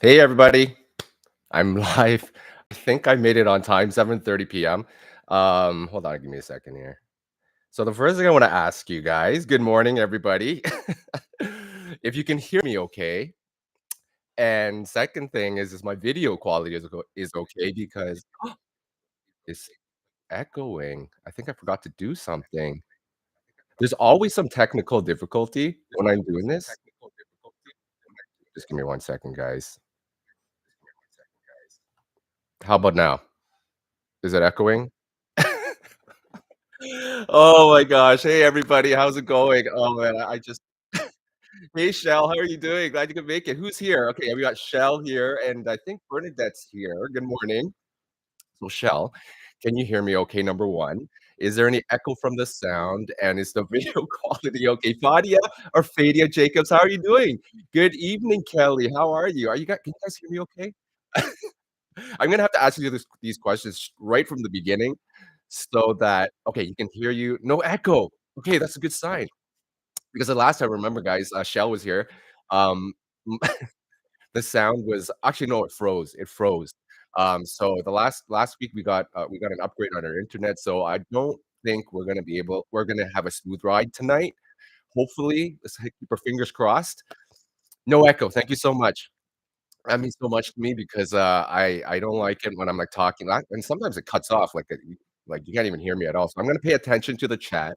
Hey everybody, I'm live. I think I made it on time, 7:30 p.m. Hold on, give me a second here. So the first thing I want to ask you guys, good morning everybody. If you can hear me okay. And second thing is my video quality is okay because it's echoing. I think I forgot to do something. There's always some technical difficulty when I'm doing this. Just give me 1 second, guys. How about now? Is it echoing? Oh my gosh. Hey, everybody. How's it going? Oh, man. I just Hey, Shell. How are you doing? Glad you could make it. Who's here? Okay, we got Shell here, and I think Bernadette's here. Good morning. So, Shell, can you hear me okay? Number one. Is there any echo from the sound? And is the video quality okay? Fadia or Fadia Jacobs, how are you doing? Good evening, Kelly. How are you? Can you guys hear me okay? I'm gonna have to ask you these questions right from the beginning so that okay, you can hear you. No echo. Okay, that's a good sign. Because the last time, remember, guys, Shell was here. Um, the sound was actually no, it froze. It froze. So the last week we got an upgrade on our internet. So I don't think we're gonna have a smooth ride tonight. Hopefully, keep our fingers crossed. No echo. Thank you so much. That means so much to me because, I don't like it when I'm, like, talking, and sometimes it cuts off, like, you can't even hear me at all, so I'm gonna pay attention to the chat.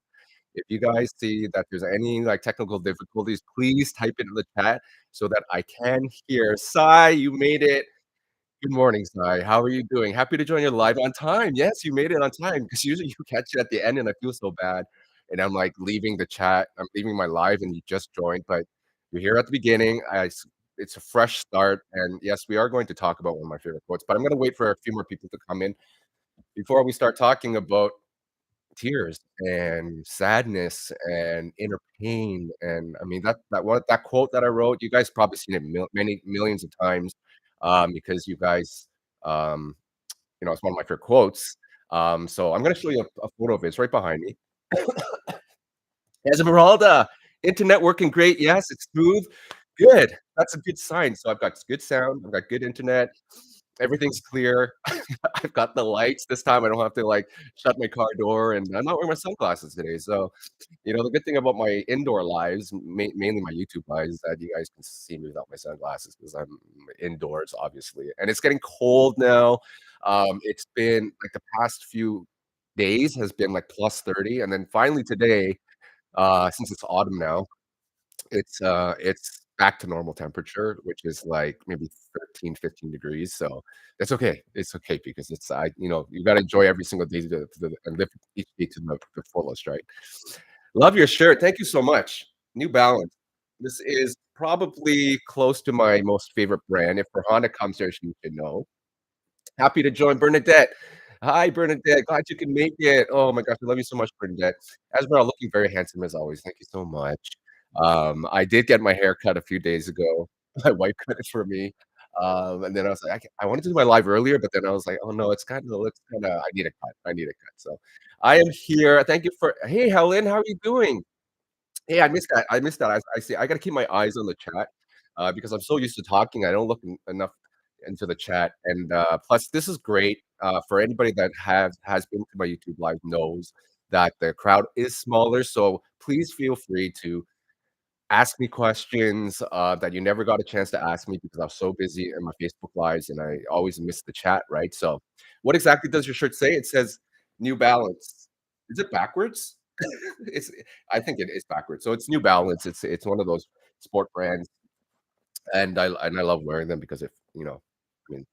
If you guys see that there's any, like, technical difficulties, please type it in the chat so that I can hear. Sai, you made it. Good morning, Sai. How are you doing? Happy to join you live on time. Yes, you made it on time because usually you catch it at the end, and I feel so bad, and I'm, like, leaving the chat. I'm leaving my live, and you just joined, but you're here at the beginning. It's a fresh start, and yes, we are going to talk about one of my favorite quotes, but I'm gonna wait for a few more people to come in before we start talking about tears and sadness and inner pain, and I mean, that quote that I wrote, you guys probably seen it many millions of times, because you guys, um, it's one of my favorite quotes. So I'm gonna show you a photo of it. It's right behind me. Esmeralda, internet working great. Yes, it's smooth. Good. That's a good sign. So I've got good sound. I've got good internet. Everything's clear. I've got the lights this time. I don't have to like shut my car door, and I'm not wearing my sunglasses today. So, the good thing about my indoor lives, mainly my YouTube lives, is that you guys can see me without my sunglasses because I'm indoors, obviously. And it's getting cold now. It's been like the past few days has been like plus 30, and then finally today, since it's autumn now, it's back to normal temperature, which is, like, maybe 13, 15 degrees, so that's okay. It's okay because you gotta enjoy every single day and live each day to the fullest, right? Love your shirt. Thank you so much. New Balance. This is probably close to my most favorite brand. If Farhana comes here, she should know. Happy to join Bernadette. Hi, Bernadette. Glad you can make it. Oh my gosh, I love you so much, Bernadette. Esmeralda, looking very handsome as always. Thank you so much. I did get my hair cut a few days ago. My wife cut it for me. And then I was like, I wanted to do my live earlier, but then I was like, oh no, I need a cut. I need a cut. So I am here. Thank you for Hey Helen, how are you doing? Hey, I missed that. I missed that. I see. I gotta keep my eyes on the chat, because I'm so used to talking, I don't look enough into the chat, and, plus, this is great, for anybody that has been to my YouTube live knows that the crowd is smaller, so please feel free to ask me questions, that you never got a chance to ask me because I was so busy in my Facebook lives, and I always miss the chat, right? So, what exactly does your shirt say? It says New Balance. Is it backwards? It's I think it is backwards. So it's New Balance. It's one of those sport brands, and I love wearing them because I mean,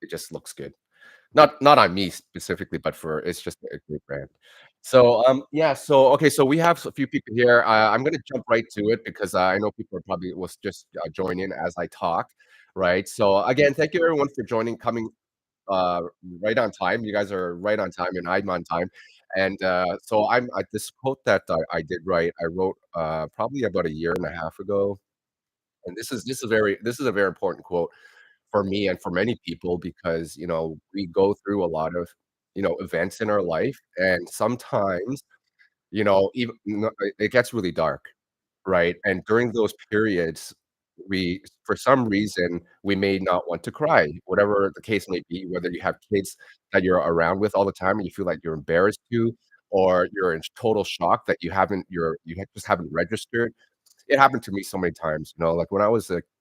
it just looks good. Not on me specifically, but for it's just a great brand. So, yeah, so okay, so we have a few people here. I'm gonna jump right to it because I know people are probably will just, join in as I talk, right? So, again, thank you everyone for coming, uh, right on time. You guys are right on time, and I'm on time. And, so this quote that I did write, I wrote, probably about a year and a half ago, and this is a very important quote for me and for many people because, we go through a lot of, events in our life, and sometimes, even it gets really dark, right? And during those periods, we for some reason, we may not want to cry, whatever the case may be, whether you have kids that you're around with all the time and you feel like you're embarrassed to, or you're in total shock that just haven't registered. It happened to me so many times, like,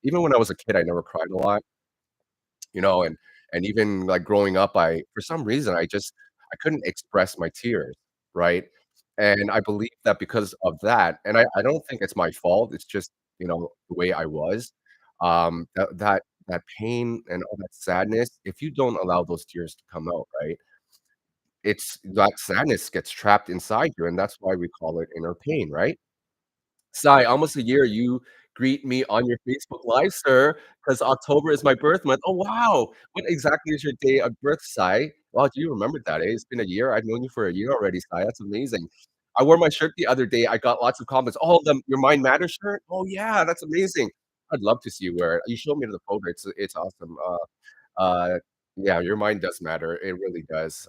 even when I was a kid, I never cried a lot, and even, like, growing up, I for some reason, I couldn't express my tears, right? And I believe that because of that and I don't think it's my fault, it's just, the way I was, that pain and all that sadness, if you don't allow those tears to come out, right, it's that sadness gets trapped inside you, and that's why we call it inner pain, right? Sai, almost a year, you greet me on your Facebook Live, sir, because October is my birth month. Oh, wow! What exactly is your day of birth, Sai? Wow, do you remember that, eh? It's been a year. I've known you for a year already, Sai. That's amazing. I wore my shirt the other day. I got lots of comments. "Oh, the Your Mind Matters shirt? Oh, yeah, that's amazing." I'd love to see you wear it. You showed me the photo. It's awesome. Uh, yeah, your mind does matter. It really does.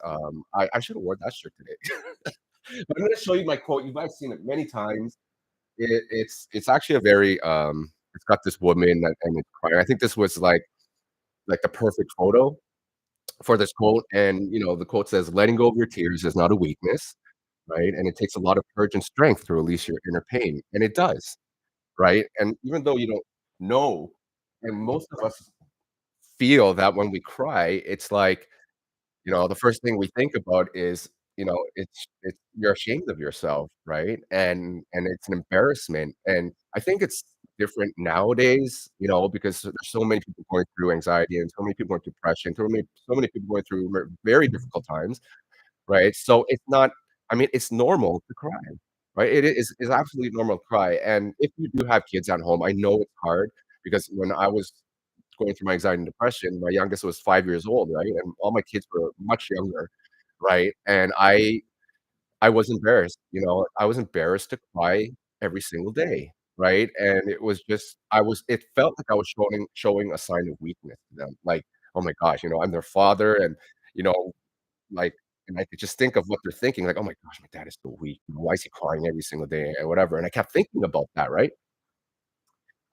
I should have worn that shirt today. But I'm gonna show you my quote. You might have seen it many times. It's actually a very, it's got this woman and it's crying. I think this was like the perfect photo for this quote, and, the quote says, "Letting go of your tears is not a weakness, right? And it takes a lot of courage and strength to release your inner pain." And it does, right? And even though you don't know, and most of us feel that when we cry, it's like, the first thing we think about is, it's you're ashamed of yourself, right? And it's an embarrassment, and I think it's different nowadays, because there's so many people going through anxiety and so many people going through depression, so many people going through very difficult times, right? So it's not I mean, it's normal to cry, right? It's absolutely normal to cry, and if you do have kids at home, I know it's hard because when I was going through my anxiety and depression, my youngest was 5 years old, right? And all my kids were much younger, right? And I was embarrassed, I was embarrassed to cry every single day, right? And it was just it felt like I was showing a sign of weakness to them, like, "Oh my gosh, I'm their father," and, you know, like and I could just think of what they're thinking, like, "Oh my gosh, my dad is so weak, why is he crying every single day?" And whatever, and I kept thinking about that, right?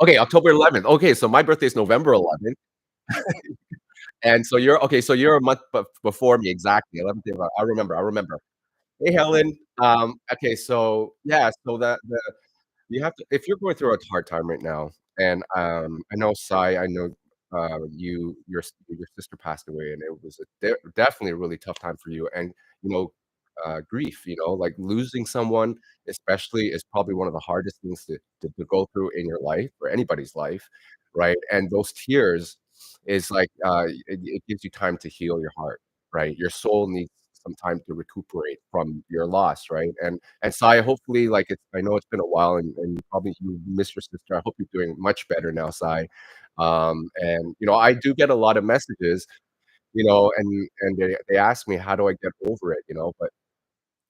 Okay, October 11th. Okay, so my birthday is November 11th. And so you're a month before me, exactly, 11th day of I remember. Hey, Helen. Okay, so, yeah, so that you have to if you're going through a hard time right now, and, I know Sai, I know, your sister passed away, and it was definitely a really tough time for you, and, you know, grief, like, losing someone especially is probably one of the hardest things to go through in your life or anybody's life, right? And those tears is like, it gives you time to heal your heart, right? Your soul needs some time to recuperate from your loss, right? And Sai, hopefully, like, I know it's been a while and you miss your sister. I hope you're doing much better now, Sai. And, I do get a lot of messages, and they ask me, "How do I get over it?" But,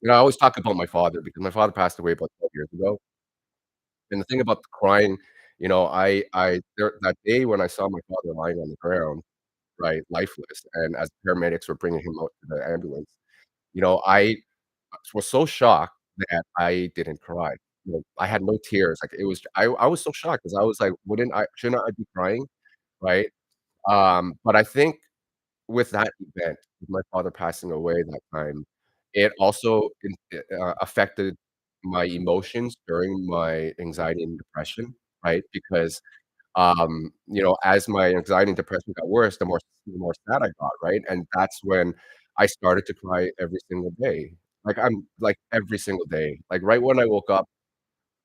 I always talk about my father because my father passed away about 12 years ago. And the thing about the crying, that day when I saw my father lying on the ground, right, lifeless, and as paramedics were bringing him out to the ambulance, I was so shocked that I didn't cry. I had no tears, like, I was so shocked because I was like, shouldn't I be crying?" Right? But I think with that event, with my father passing away that time, it also affected my emotions during my anxiety and depression, right? Because, as my anxiety and depression got worse, the more sad I got, right? And that's when I started to cry every single day. Like, every single day. Like, right when I woke up,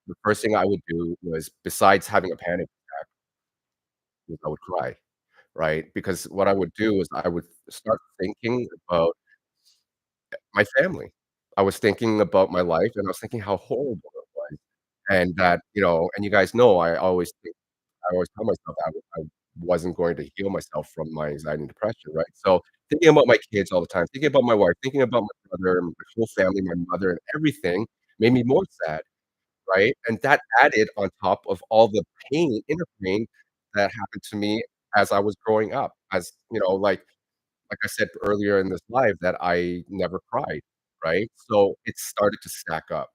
the first thing I would do was, besides having a panic attack, was I would cry, right? Because what I would do is I would start thinking about my family. I was thinking about my life, and I was thinking how horrible it was, and that, and you guys know I always tell myself I wasn't going to heal myself from my anxiety and depression, right? So, thinking about my kids all the time, thinking about my wife, thinking about my brother and my whole family, my mother and everything made me more sad, right? And that added on top of all the inner pain that happened to me as I was growing up, like I said earlier in this live that I never cried, right? So, it started to stack up.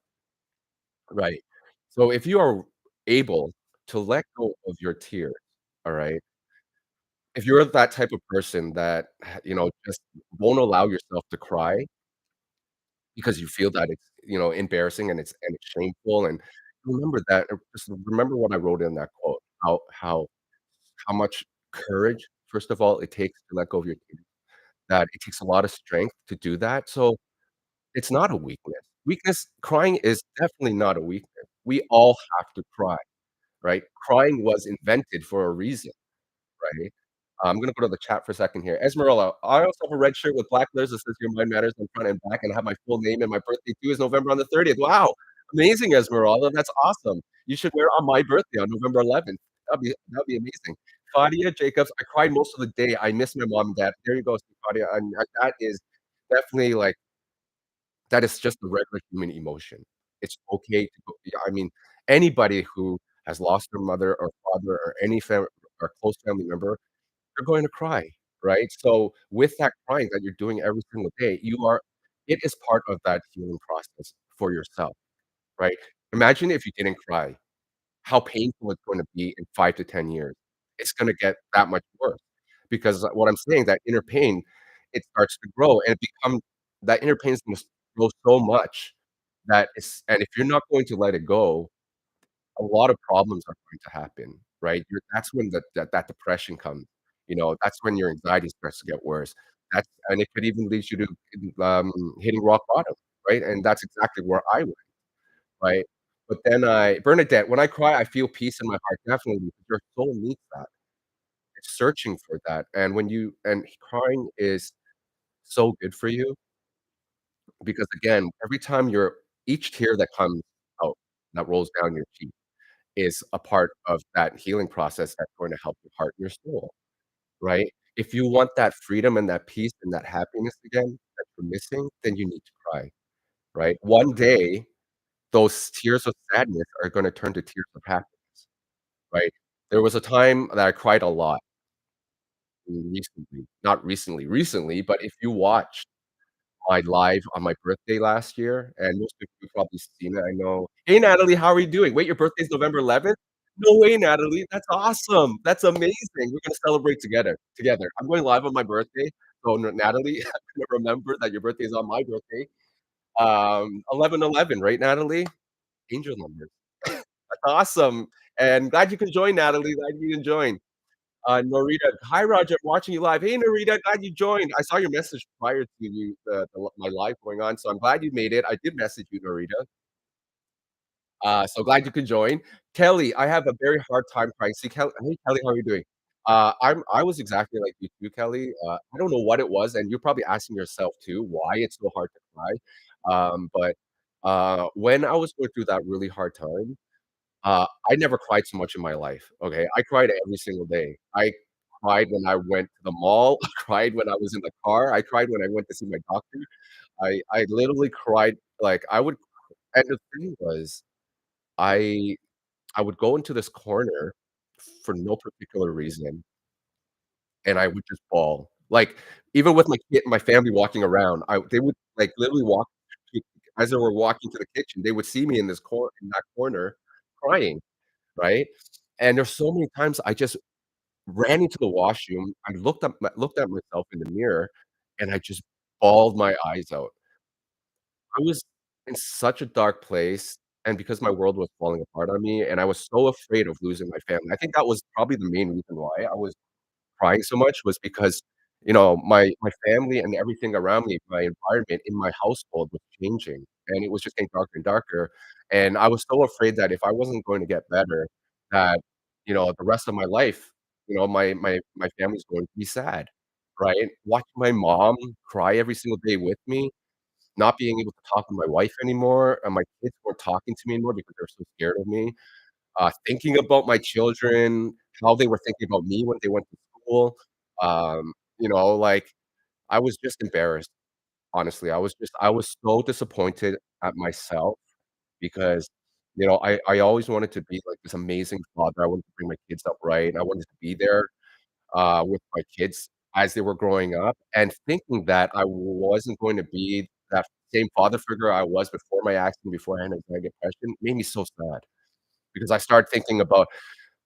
Right. So if you are able to let go of your tears, alright? If you're that type of person that, just won't allow yourself to cry because you feel that it's, embarrassing and it's shameful, and remember that just remember what I wrote in that quote, how much courage, first of all, it takes to let go of your tears, that it takes a lot of strength to do that, so it's not a weakness. Crying is definitely not a weakness. We all have to cry, right? Crying was invented for a reason. Right? I'm gonna go to the chat for a second here. Esmeralda, I also have a red shirt with black letters that says "Your mind matters" on front and back, and I have my full name, and my birthday too is November on the 30th. Wow! Amazing, Esmeralda, that's awesome. You should wear it on my birthday on November 11th. That'd be amazing. Claudia Jacobs, I cried most of the day. I miss my mom and dad. There you go, Claudia, and that is definitely, like that is just a regular human emotion. It's okay to go yeah, I mean, anybody who has lost their mother or father or any or close family member, you're going to cry, right? So, with that crying that you're doing every single day, it is part of that healing process for yourself, right? Imagine if you didn't cry, how painful it's gonna be in 5 to 10 years. It's gonna get that much worse because what I'm saying, that inner pain, it starts to grow and it become that inner pain is gonna grow so much that it's and if you're not going to let it go, a lot of problems are going to happen, right? That's when that depression comes, that's when your anxiety starts to get worse. And it could even lead you to, hitting rock bottom, right? And that's exactly where I went, right? But then Bernadette, when I cry, I feel peace in my heart, definitely, because your soul needs that. It's searching for that, and crying is so good for you because, again, every time you're each tear that comes out, that rolls down your cheek is a part of that healing process that's going to help your heart and your soul, right? If you want that freedom and that peace and that happiness again that you're missing, then you need to cry, right? One day, those tears of sadness are gonna turn to tears of happiness, right? There was a time that I cried a lot recently, not recently, but if you watch my live on my birthday last year, and most people have probably seen it, I know. "Hey, Natalie, how are you doing? Wait, your birthday's November 11th? No way, Natalie, that's awesome, that's amazing, we're gonna celebrate together. I'm going live on my birthday, so Natalie, I'm gonna remember that your birthday is on my birthday. 11/11, right, Natalie? Angel numbers. That's awesome, and glad you could join, Natalie, glad you can join. Norita, "Hi, Roger, I'm watching you live." "Hey, Norita, glad you joined." I saw your message prior to you my live going on, so I'm glad you made it. I did message you, Norita. So glad you could join. Kelly, I have a very hard time crying. See, hey, Kelly, how are you doing? I was exactly like you too, Kelly. I don't know what it was, and you're probably asking yourself too, why it's so hard to cry. But when I was going through that really hard time, I never cried so much in my life, okay? I cried every single day. I cried when I went to the mall, I cried when I was in the car, I cried when I went to see my doctor. I literally cried, like, I would and the thing was, I I would go into this corner for no particular reason, and I would just bawl. Like, even with my family walking around, I they would, like, literally walk to as they were walking to the kitchen, they would see me in that corner crying, right? And there's so many times I just ran into the washroom, I looked at myself in the mirror, and I just bawled my eyes out. I was in such a dark place, and because my world was falling apart on me, and I was so afraid of losing my family. I think that was probably the main reason why I was crying so much was because, my family and everything around me, my environment in my household was changing, and it was just getting darker and darker, and I was so afraid that if I wasn't going to get better, that, the rest of my life, my family's going to be sad, right? Watching my mom cry every single day with me, not being able to talk to my wife anymore, and my kids weren't talking to me anymore because they're so scared of me, thinking about my children, how they were thinking about me when they went to school, like, I was just embarrassed, honestly. I was so disappointed at myself because, I always wanted to be like this amazing father. I wanted to bring my kids up right. I wanted to be there, with my kids as they were growing up, and thinking that I wasn't going to be that same father figure I was before my accident, before I had anxiety depression, made me so sad because I started thinking about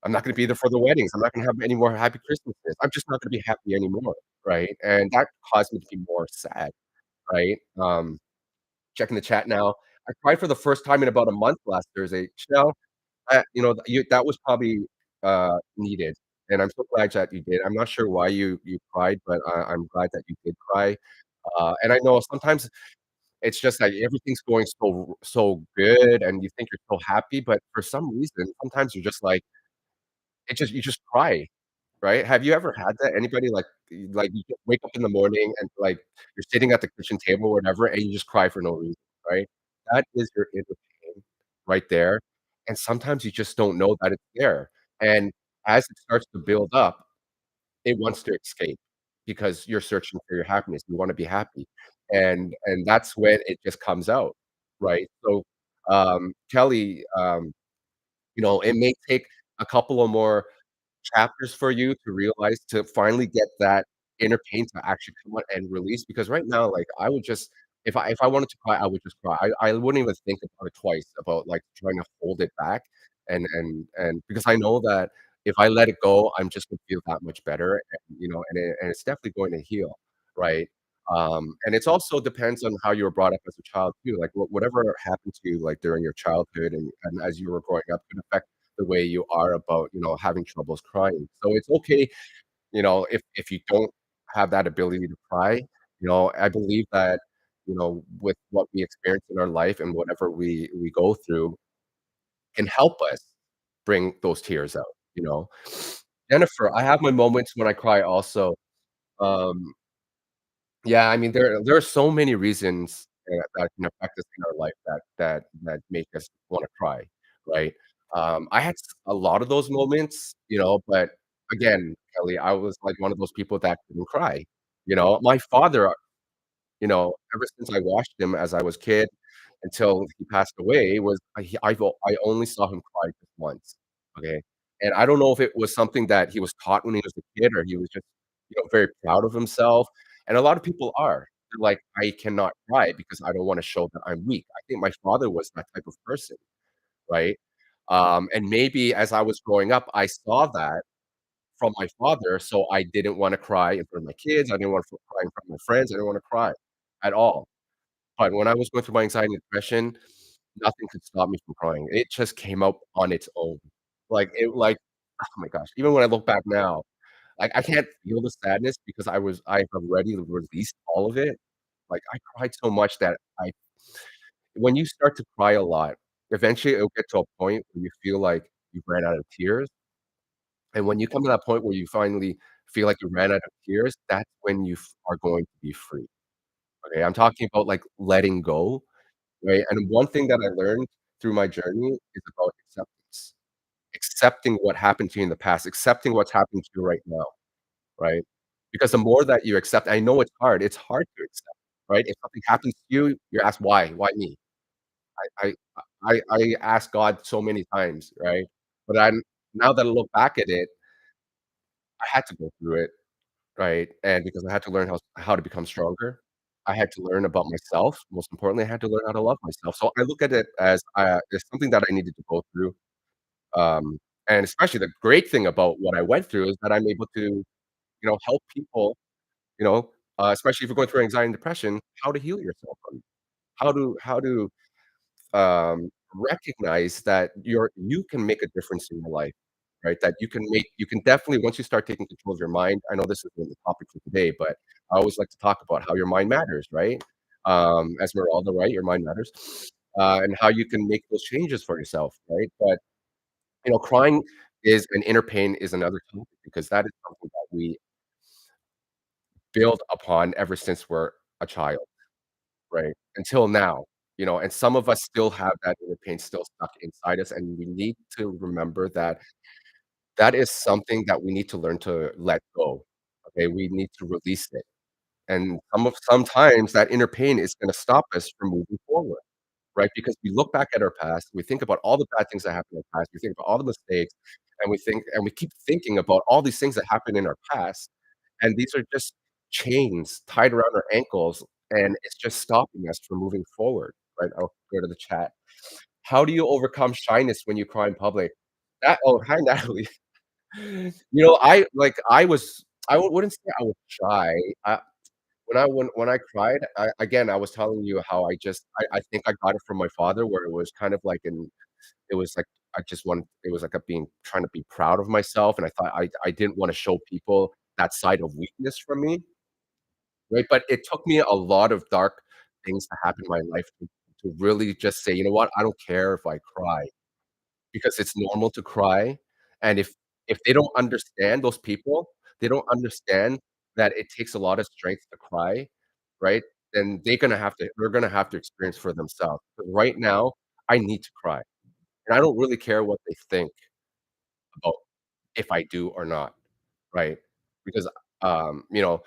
I'm not gonna be there for the weddings. I'm not gonna have any more happy Christmases. I'm just not gonna be happy anymore, right? And that caused me to be more sad, right? Checking the chat now. I cried for the first time in about a month last Thursday. Chanel, that was probably, needed, and I'm so glad that you did. I'm not sure why you cried, but I'm glad that you did cry. And I know sometimes it's just like everything's going so good, and you think you're so happy, but for some reason, sometimes you're just like you just cry, right? Have you ever had that? Anybody you just wake up in the morning and, like, you're sitting at the kitchen table or whatever, and you just cry for no reason, right? That is your inner pain right there, and sometimes you just don't know that it's there, and as it starts to build up, it wants to escape because you're searching for your happiness, you wanna be happy, and that's when it just comes out, right? So, Kelly, it may take a couple of more chapters for you to realize to finally get that inner pain to actually come out and release, because right now, like, I would just if I wanted to cry, I would just cry. I wouldn't even think about it twice about, like, trying to hold it back and because I know that if I let it go, I'm just gonna feel that much better, and it's definitely going to heal, right? And it's also depends on how you were brought up as a child too, like, whatever happened to you, like, during your childhood and as you were growing up could affect the way you are about, having troubles crying. So it's okay, if you don't have that ability to cry, I believe that, with what we experience in our life and whatever we go through can help us bring those tears out, you know? Jennifer, I have my moments when I cry also. Um, yeah, I mean, there are so many reasons that can affect us in our life that make us wanna cry, right? I had a lot of those moments, but again, Kelly, I was, like, one of those people that couldn't cry, My father, ever since I watched him as I was kid until he passed away was I only saw him cry just once, okay? And I don't know if it was something that he was taught when he was a kid or he was just, very proud of himself, and a lot of people are. They're like, "I cannot cry because I don't wanna show that I'm weak." I think my father was that type of person, right? And maybe as I was growing up, I saw that from my father, so I didn't wanna cry in front of my kids, I didn't wanna cry in front of my friends, I didn't wanna cry at all. But when I was going through my anxiety and depression, nothing could stop me from crying. It just came out on its own. Oh my gosh, even when I look back now, like, I can't feel the sadness because I've already released all of it. Like, I cried so much that I when you start to cry a lot, eventually it'll get to a point where you feel like you've ran out of tears, and when you come to that point where you finally feel like you ran out of tears, that's when you are going to be free, okay? I'm talking about, like, letting go. Right, and one thing that I learned through my journey is about acceptance. Accepting what happened to you in the past, accepting what's happening to you right now, right? Because the more that you accept I know it's hard to accept, right? If something happens to you, you're asked, "Why? Why me?" I I asked God so many times, right? But now that I look back at it, I had to go through it, right? And because I had to learn how to become stronger. I had to learn about myself. Most importantly, I had to learn how to love myself. So I look at it as something that I needed to go through. Um, and especially the great thing about what I went through is that I'm able to, help people, especially if you're going through anxiety and depression, how to heal yourself, how to recognize that you can make a difference in your life, right? That you can definitely once you start taking control of your mind. I know this isn't the topic for today, but I always like to talk about how your mind matters, right? Esmeralda, right? Your mind matters, and how you can make those changes for yourself, right? But crying is an inner pain is another topic because that is something that we build upon ever since we're a child. Right, until now, and some of us still have that inner pain still stuck inside us, and we need to remember that that is something that we need to learn to let go, okay? We need to release it, and sometimes that inner pain is gonna stop us from moving forward, right? Because we look back at our past, we think about all the bad things that happened in the past, we think about all the mistakes, and we keep thinking about all these things that happened in our past, and these are just chains tied around our ankles, and it's just stopping us from moving forward, right? I'll go to the chat. How do you overcome shyness when you cry in public? That oh, hi, Natalie. You know, I wouldn't say I was shy. I when I cried, I was telling you how I think I got it from my father where it was kind of like it was like I just wanted it was like a being trying to be proud of myself, and I thought I didn't wanna show people that side of weakness from me, right? But it took me a lot of dark things to happen in my life to really just say, "You know what? I don't care if I cry." Because it's normal to cry, and if they don't understand those people, they don't understand that it takes a lot of strength to cry, right? Then they're gonna have to experience for themselves. But right now, I need to cry, and I don't really care what they think about if I do or not, right? Because, you know,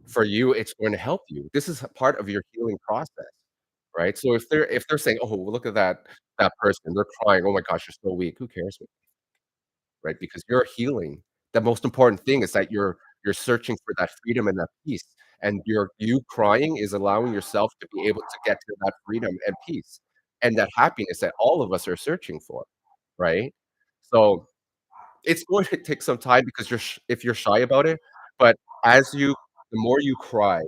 for you, it's going to help you. This is a part of your healing process, right? So if they're saying, "Oh, look at that person, they're crying. Oh my gosh, you're so weak." Who cares? Right? Because you're healing. The most important thing is that you're searching for that freedom and that peace, and you crying is allowing yourself to be able to get to that freedom and peace, and that happiness that all of us are searching for, right? So, it's going to take some time because if you're shy about it, but as you the more you cry,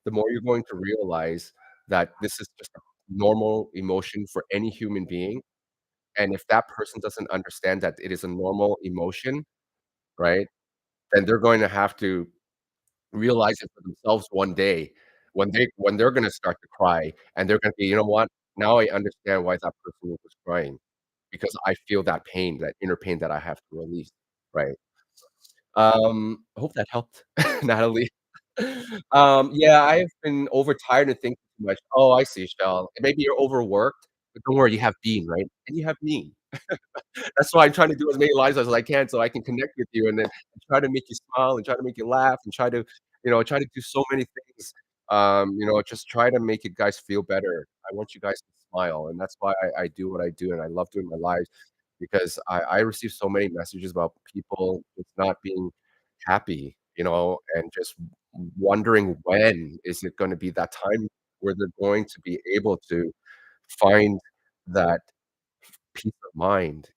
the more you're going to realize that this is just a normal emotion for any human being, and if that person doesn't understand that it is a normal emotion, right? Then they're going to have to realize it for themselves one day when they're gonna start to cry, and they're gonna be, "You know what? Now I understand why that person was crying, because I feel that pain, that inner pain that I have to release." Right? I hope that helped, Natalie. Yeah, I've been overtired and thinking too much. Oh, I see, Shell. Maybe you're overworked, but don't worry, you have Bean, right? And you have me. That's why I'm trying to do as many lives as I can so I can connect with you and then try to make you smile and try to make you laugh and try to do so many things. Just try to make you guys feel better. I want you guys to smile, and that's why I do what I do, and I love doing my lives because I receive so many messages about people just not being happy, and just wondering when is it gonna be that time where they're going to be able to find that peace of mind,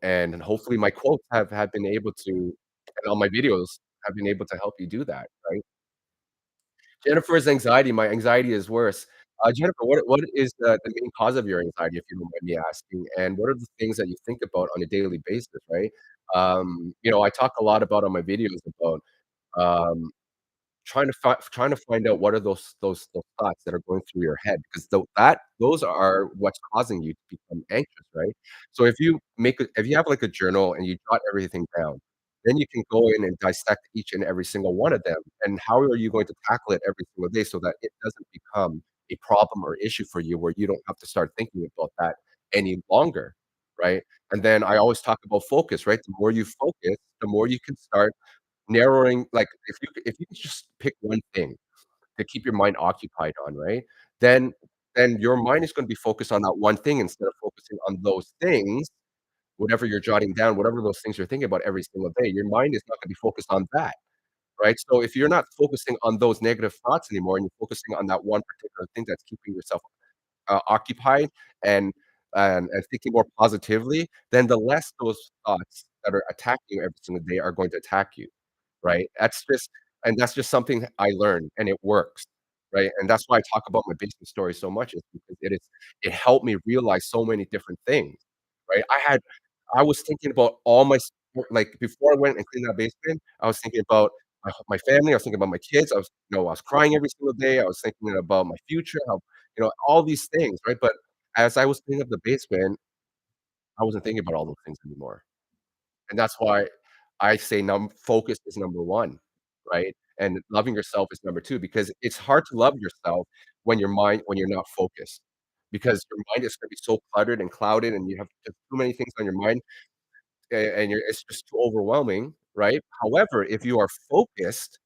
and hopefully my quotes have been able to and all my videos have been able to help you do that, right? Jennifer's anxiety, my anxiety is worse. Jennifer, what is the main cause of your anxiety, if you don't mind me asking? And what are the things that you think about on a daily basis, right? I talk a lot about on my videos about, um trying to find out what are those thoughts that are going through your head, because those are what's causing you to become anxious, right? So if you have, like, a journal and you jot everything down, then you can go in and dissect each and every single one of them, and how are you going to tackle it every single day so that it doesn't become a problem or issue for you where you don't have to start thinking about that any longer, right? And then I always talk about focus, right? The more you focus, the more you can start narrowing like, if you could just pick one thing to keep your mind occupied on, right? Then then your mind is gonna be focused on that one thing instead of focusing on those things, whatever you're jotting down, whatever those things you're thinking about every single day, your mind is not gonna be focused on that, right? So if you're not focusing on those negative thoughts anymore and you're focusing on that one particular thing that's keeping yourself, occupied and and thinking more positively, then the less those thoughts that are attacking you every single day are going to attack you. Right? That's just something I learned, and it works, right? And that's why I talk about my business story so much is because it helped me realize so many different things, right? I was thinking about all my s like, before I went and cleaned that basement, I was thinking about my family, I was thinking about my kids, I was crying every single day, I was thinking about my future, how all these things, right? But as I was cleaning up the basement, I wasn't thinking about all those things anymore. And that's why I say focus is number 1, right? And loving yourself is number 2, because it's hard to love yourself when you're not focused, because your mind is gonna be so cluttered and clouded, and you have just too many things on your mind, and it's just too overwhelming, right? However, if you are focused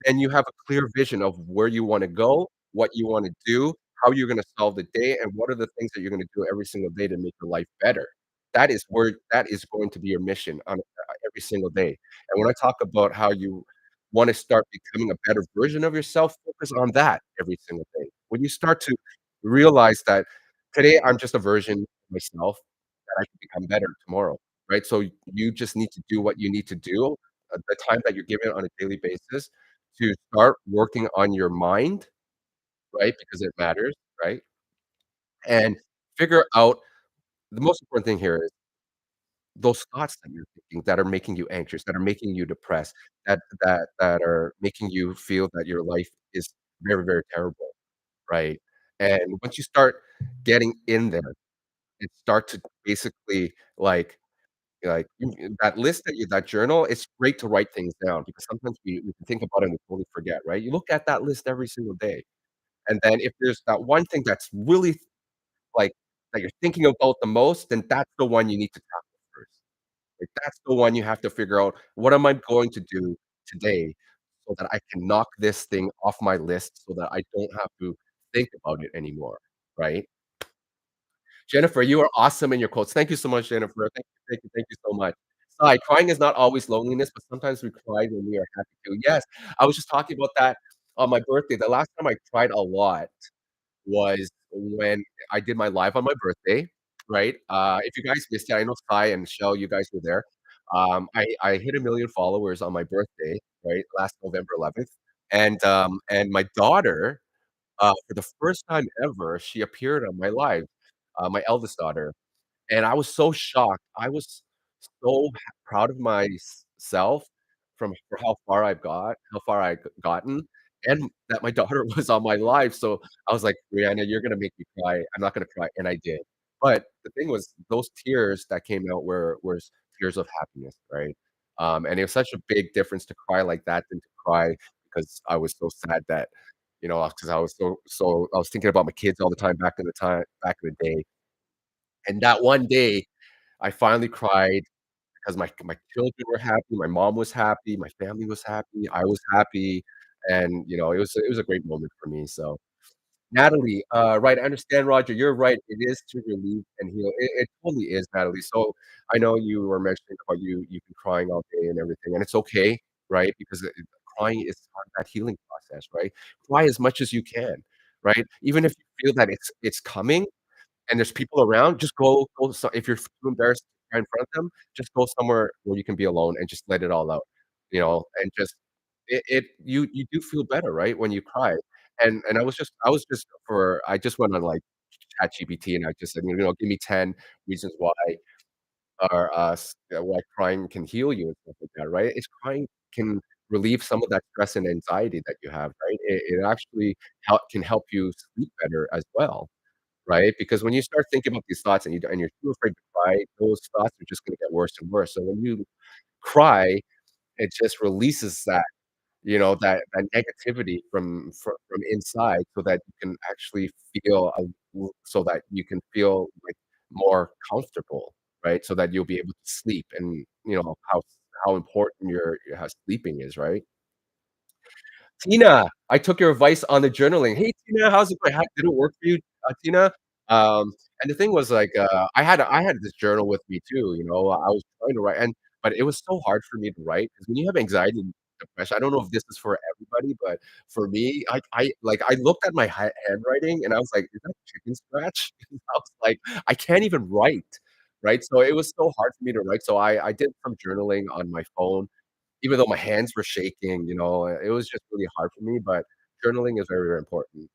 and you have a clear vision of where you wanna go, what you wanna do, how you're gonna solve the day, and what are the things that you're gonna do every single day to make your life better. That is going to be your mission on every single day. And when I talk about how you wanna start becoming a better version of yourself, focus on that every single day. When you start to realize that today I'm just a version of myself, that I can become better tomorrow, right? So you just need to do what you need to do at the time that you're given on a daily basis to start working on your mind, right? Because it matters, right? And figure out the most important thing here is those thoughts that you're thinking that are making you anxious, that are making you depressed, that are making you feel that your life is very, very terrible, right? And once you start getting in there and start to basically, that list that journal, it's great to write things down because sometimes we can think about it and we totally forget, right? You look at that list every single day, and then if there's that one thing that's really, like, that you're thinking about the most, then that's the one you need to tackle first. Like, that's the one you have to figure out, "What am I going to do today so that I can knock this thing off my list so that I don't have to think about it anymore?" Right? Jennifer, you are awesome in your quotes. Thank you so much, Jennifer. Thank you so much. Sai, crying is not always loneliness, but sometimes we cry when we are happy too. Yes, I was just talking about that on my birthday. The last time I cried a lot was when I did my live on my birthday, right? If you guys missed it, I know Sai and Shell, you guys were there. I hit 1,000,000 followers on my birthday, right, last November 11th, and my daughter, for the first time ever, she appeared on my live, my eldest daughter, and I was so shocked. I was so proud of myself for how far I gotten, and that my daughter was on my live, so I was like, "Brianna, you're gonna make me cry. I'm not gonna cry," and I did. But the thing was, those tears that came out were tears of happiness, right? And it was such a big difference to cry like that than to cry because I was so sad that, because I was thinking about my kids all the time back in the day, and that one day I finally cried because my children were happy, my mom was happy, my family was happy, I was happy, and, it was a great moment for me, so Natalie, right, I understand, Roger, you're right, it is to relieve and heal. It totally is, Natalie, so I know you were mentioning about you've been crying all day and everything, and it's okay, right, because crying is part of that healing process, right? Cry as much as you can, right? Even if you feel that it's coming, and there's people around, just go so if you're too embarrassed to cry in front of them, just go somewhere where you can be alone and just let it all out, and just you do feel better, right, when you cry, and I just went on, like, ChatGPT, and I just said, "Give me 10 reasons why crying can heal you," and stuff like that, right? It's crying can relieve some of that stress and anxiety that you have, right? It actually can help you sleep better as well. Right? Because when you start thinking about these thoughts and you're too afraid to cry, those thoughts are just gonna get worse and worse. So when you cry, it just releases that negativity from inside so that you can actually so that you can feel, like, more comfortable, right? So that you'll be able to sleep and, how important how sleeping is, right? Tina, I took your advice on the journaling. Hey, Tina, how's it going? Did it work for you, Tina? And the thing was, like, I had this journal with me too, I was trying to write, but it was so hard for me to write because when you have anxiety and depression, I don't know if this is for everybody, but for me, I looked at my handwriting and I was like, "Is that chicken scratch?" I was like, "I can't even write." Right? So it was so hard for me to write, so I did some journaling on my phone, even though my hands were shaking, it was just really hard for me, but journaling is very, very important,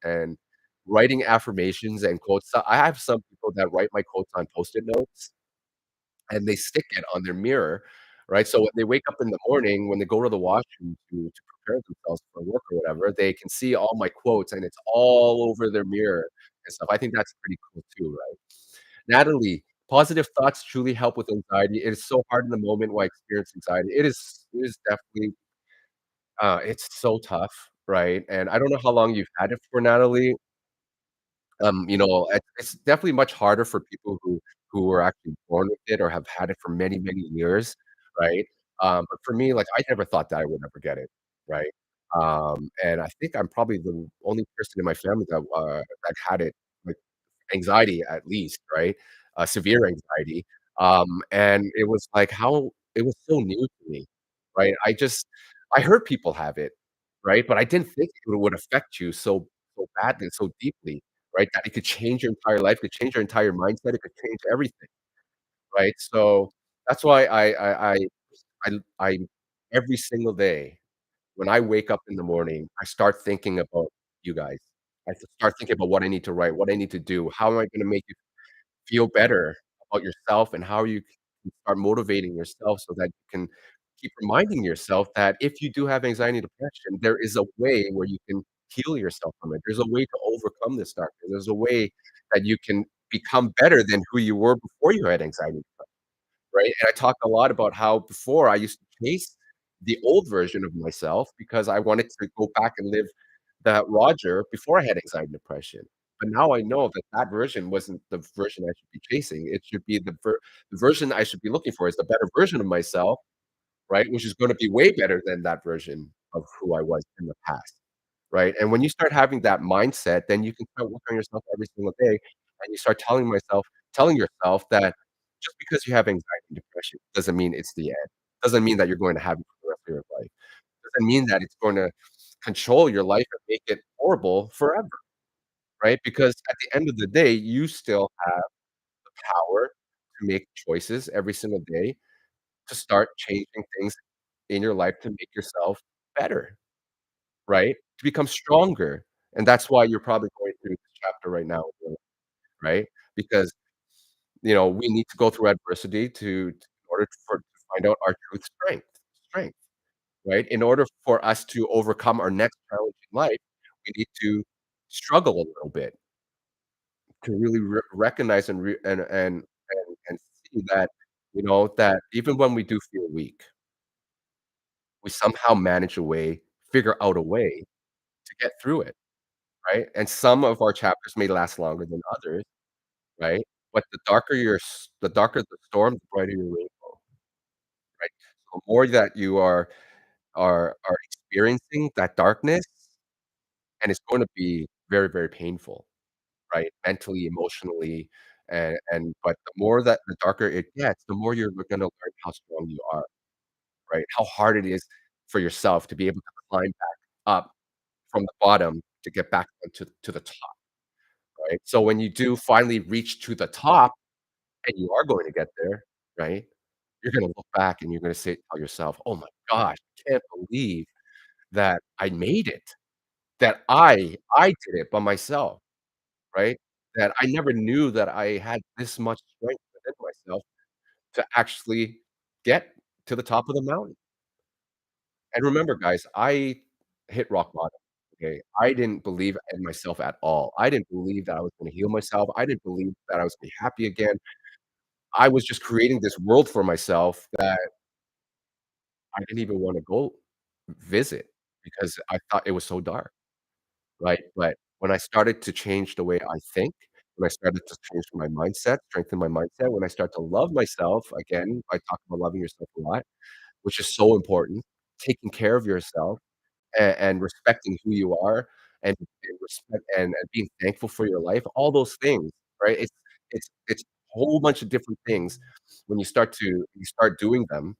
and writing affirmations and quotes. So I have some people that write my quotes on Post-it notes, and they stick it on their mirror, right? So when they wake up in the morning, when they go to the washroom to prepare themselves for work or whatever, they can see all my quotes, and it's all over their mirror and stuff. I think that's pretty cool too, right? Natalie, positive thoughts truly help with anxiety. It is so hard in the moment when I experience anxiety. It is definitely, it's so tough, right? And I don't know how long you've had it for, Natalie. It's definitely much harder for people who were actually born with it or have had it for many, many years, right? But for me, like, I never thought that I would ever get it, right? And I think I'm probably the only person in my family that had it, like, anxiety at least, right? Severe anxiety. And it was like how it was so new to me, right? I heard people have it, right? But I didn't think it would affect you so badly, so deeply, right? That it could change your entire life, could change your entire mindset, it could change everything, right? So, that's why I every single day, when I wake up in the morning, I start thinking about you guys. I start thinking about what I need to write, what I need to do, how am I gonna make you feel better about yourself, and how you can start motivating yourself so that you can keep reminding yourself that if you do have anxiety and depression, there is a way where you can heal yourself from it. There's a way to overcome this darkness. There's a way that you can become better than who you were before you had anxiety, right? And I talk a lot about how before I used to chase the old version of myself because I wanted to go back and live that Roger before I had anxiety and depression. But now I know that that version wasn't the version I should be chasing. It should be the version I should be looking for is the better version of myself, right? Which is gonna be way better than that version of who I was in the past, right? And when you start having that mindset, then you can start working on yourself every single day, and you start telling yourself that just because you have anxiety and depression doesn't mean it's the end. Doesn't mean that you're going to have it for the rest of your life. Doesn't mean that it's going to control your life and make it horrible forever, right? Because at the end of the day, you still have the power to make choices every single day to start changing things in your life to make yourself better, right? To become stronger, and that's why you're probably going through this chapter right now, right? Because, we need to go through adversity in order to find out our true strength, right? In order for us to overcome our next challenge in life, we need to struggle a little bit to really recognize and see that, that even when we do feel weak, we somehow manage a way figure out a way to get through it, right? And some of our chapters may last longer than others, right? But the darker the storm, the brighter your rainbow, right? So the more that you are experiencing that darkness, and it's gonna be very, very painful, right? Mentally, emotionally, and but the more that the darker it gets, the more you're gonna learn how strong you are, right? How hard it is for yourself to be able to climb back up from the bottom to get back to the top, right? So when you do finally reach to the top, and you are going to get there, right? You're gonna look back and you're gonna tell yourself, "Oh my gosh, I can't believe that I made it, that I did it by myself," right? That I never knew that I had this much strength within myself to actually get to the top of the mountain. And remember, guys, I hit rock bottom, okay? I didn't believe in myself at all. I didn't believe that I was gonna heal myself. I didn't believe that I was gonna be happy again. I was just creating this world for myself that I didn't even wanna go visit because I thought it was so dark, right? But when I started to change the way I think, when I started to change my mindset, strengthen my mindset, when I start to love myself, again, I talk about loving yourself a lot, which is so important, taking care of yourself and respecting who you are and respect and being thankful for your life, all those things, right? It's a whole bunch of different things when you start doing them,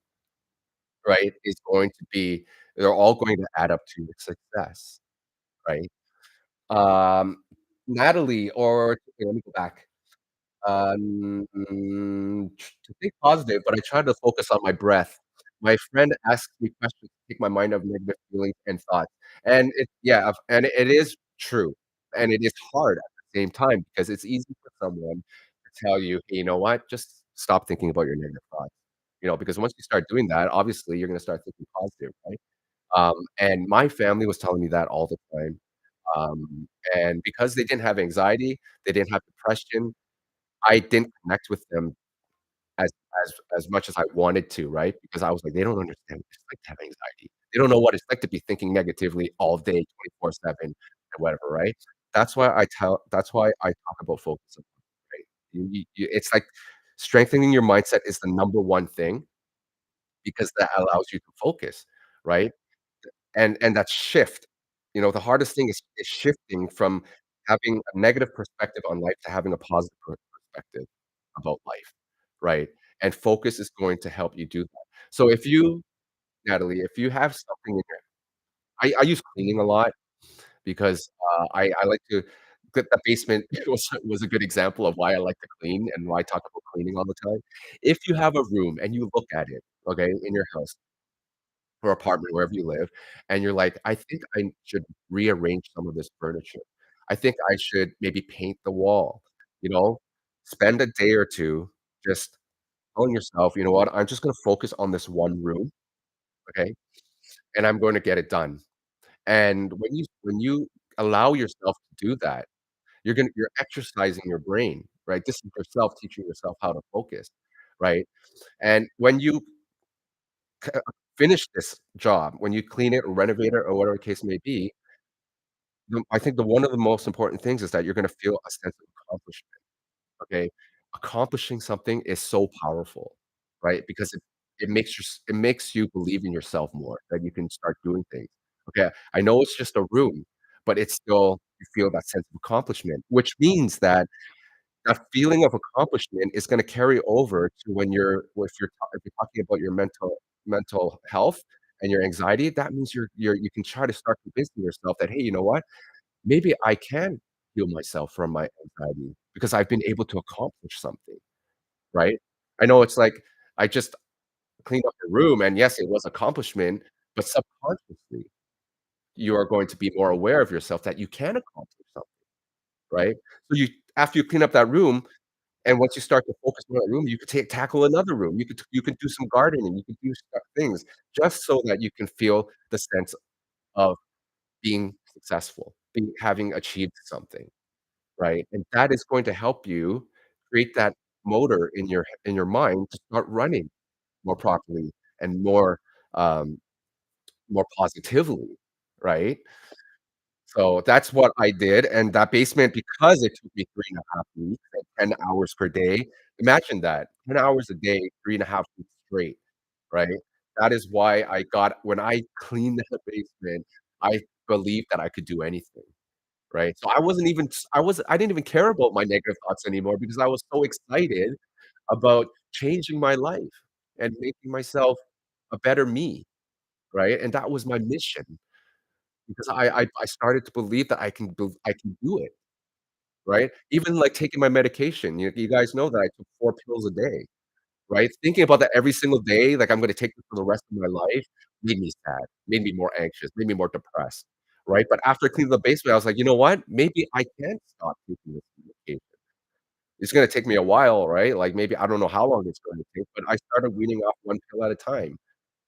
right, is going to be they're all going to add up to your success, right? Um, Natalie or okay, let me go back. To think positive, but I try to focus on my breath. My friend asks me questions to take my mind off negative feelings and thoughts, and it is true, and it is hard at the same time because it's easy for someone to tell you, "Hey, you know what? Just stop thinking about your negative thoughts." Because once you start doing that, obviously, you're gonna start thinking positive, right? And my family was telling me that all the time, and because they didn't have anxiety, they didn't have depression, I didn't connect with them as as much as I wanted to, right? Because I was like, "They don't understand what it's like to have anxiety. They don't know what it's like to be thinking negatively all day, 24/7, and whatever," right? That's why I talk about focus, right? You it's like strengthening your mindset is the number one thing because that allows you to focus, right? And that shift. The hardest thing is shifting from having a negative perspective on life to having a positive perspective about life, right? And focus is going to help you do that. So if you Natalie, if you have something in your I use cleaning a lot because, I like to the basement was a good example of why I like to clean and why I talk about cleaning all the time. If you have a room and you look at it, okay, in your house or apartment, wherever you live, and you're like, "I think I should rearrange some of this furniture. I think I should maybe paint the wall," you know? Spend a day or 2 just telling yourself, "You know what? I'm just gonna focus on this one room, okay, and I'm going to get it done." And when you allow yourself to do that, you're exercising your brain, right? This is yourself teaching yourself how to focus, right? And when you c finish this job, when you clean it or renovate it or whatever the case may be, I think the one of the most important things is that you're gonna feel a sense of accomplishment, okay? Accomplishing something is so powerful, right? Because it makes you believe in yourself more, that you can start doing things. Okay, I know it's just a room, but it's still you feel that sense of accomplishment, which means that that feeling of accomplishment is gonna carry over to when if you're talking about your mental health and your anxiety, that means you can try to start convincing yourself that, "Hey, you know what? Maybe I can heal myself from my anxiety because I've been able to accomplish something," right? I know it's like, I just cleaned up the room, and yes, it was accomplishment, but subconsciously, you are going to be more aware of yourself that you can accomplish something, right? So you after you clean up that room, and once you start to focus on that room, you could tackle another room. You could do some gardening, you could do things just so that you can feel the sense of being successful, having achieved something, right? And that is going to help you create that motor in your mind to start running more properly and um, more positively, right? So that's what I did, and that basement, because it took me 3.5 weeks and 10 hours per day, imagine that, 10 hours a day, 3.5 weeks straight, right? That is why when I cleaned the basement, I believed that I could do anything, right? So I wasn't even I didn't even care about my negative thoughts anymore because I was so excited about changing my life and making myself a better me, right? And that was my mission. Because I started to believe that I can do it, right? Even, like, taking my medication, you guys know that I took 4 pills a day, right? Thinking about that every single day, like, I'm gonna take this for the rest of my life, made me sad, made me more anxious, made me more depressed, right? But after cleaning the basement, I was like, "You know what? Maybe I can stop taking this medication." It's gonna take me a while, right? Like, maybe I don't know how long it's going to take, but I started weaning off 1 pill at a time,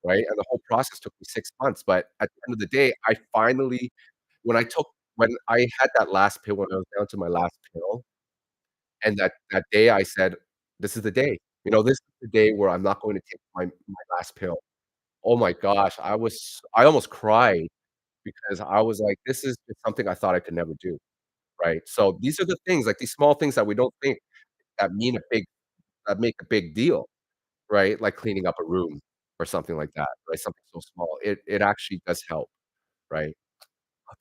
right? And the whole process took me 6 months, but at the end of the day, I finally when I had that last pill, when I was down to my last pill, and that day I said, "This is the day. You know, this is the day where I'm not going to take my last pill." Oh my gosh, I almost cried because I was like, "This is just something I thought I could never do," right? So these are the things, like, these small things that we don't think that mean a big that make a big deal, right? Like cleaning up a room or something like that, right? Something so small. It actually does help, right?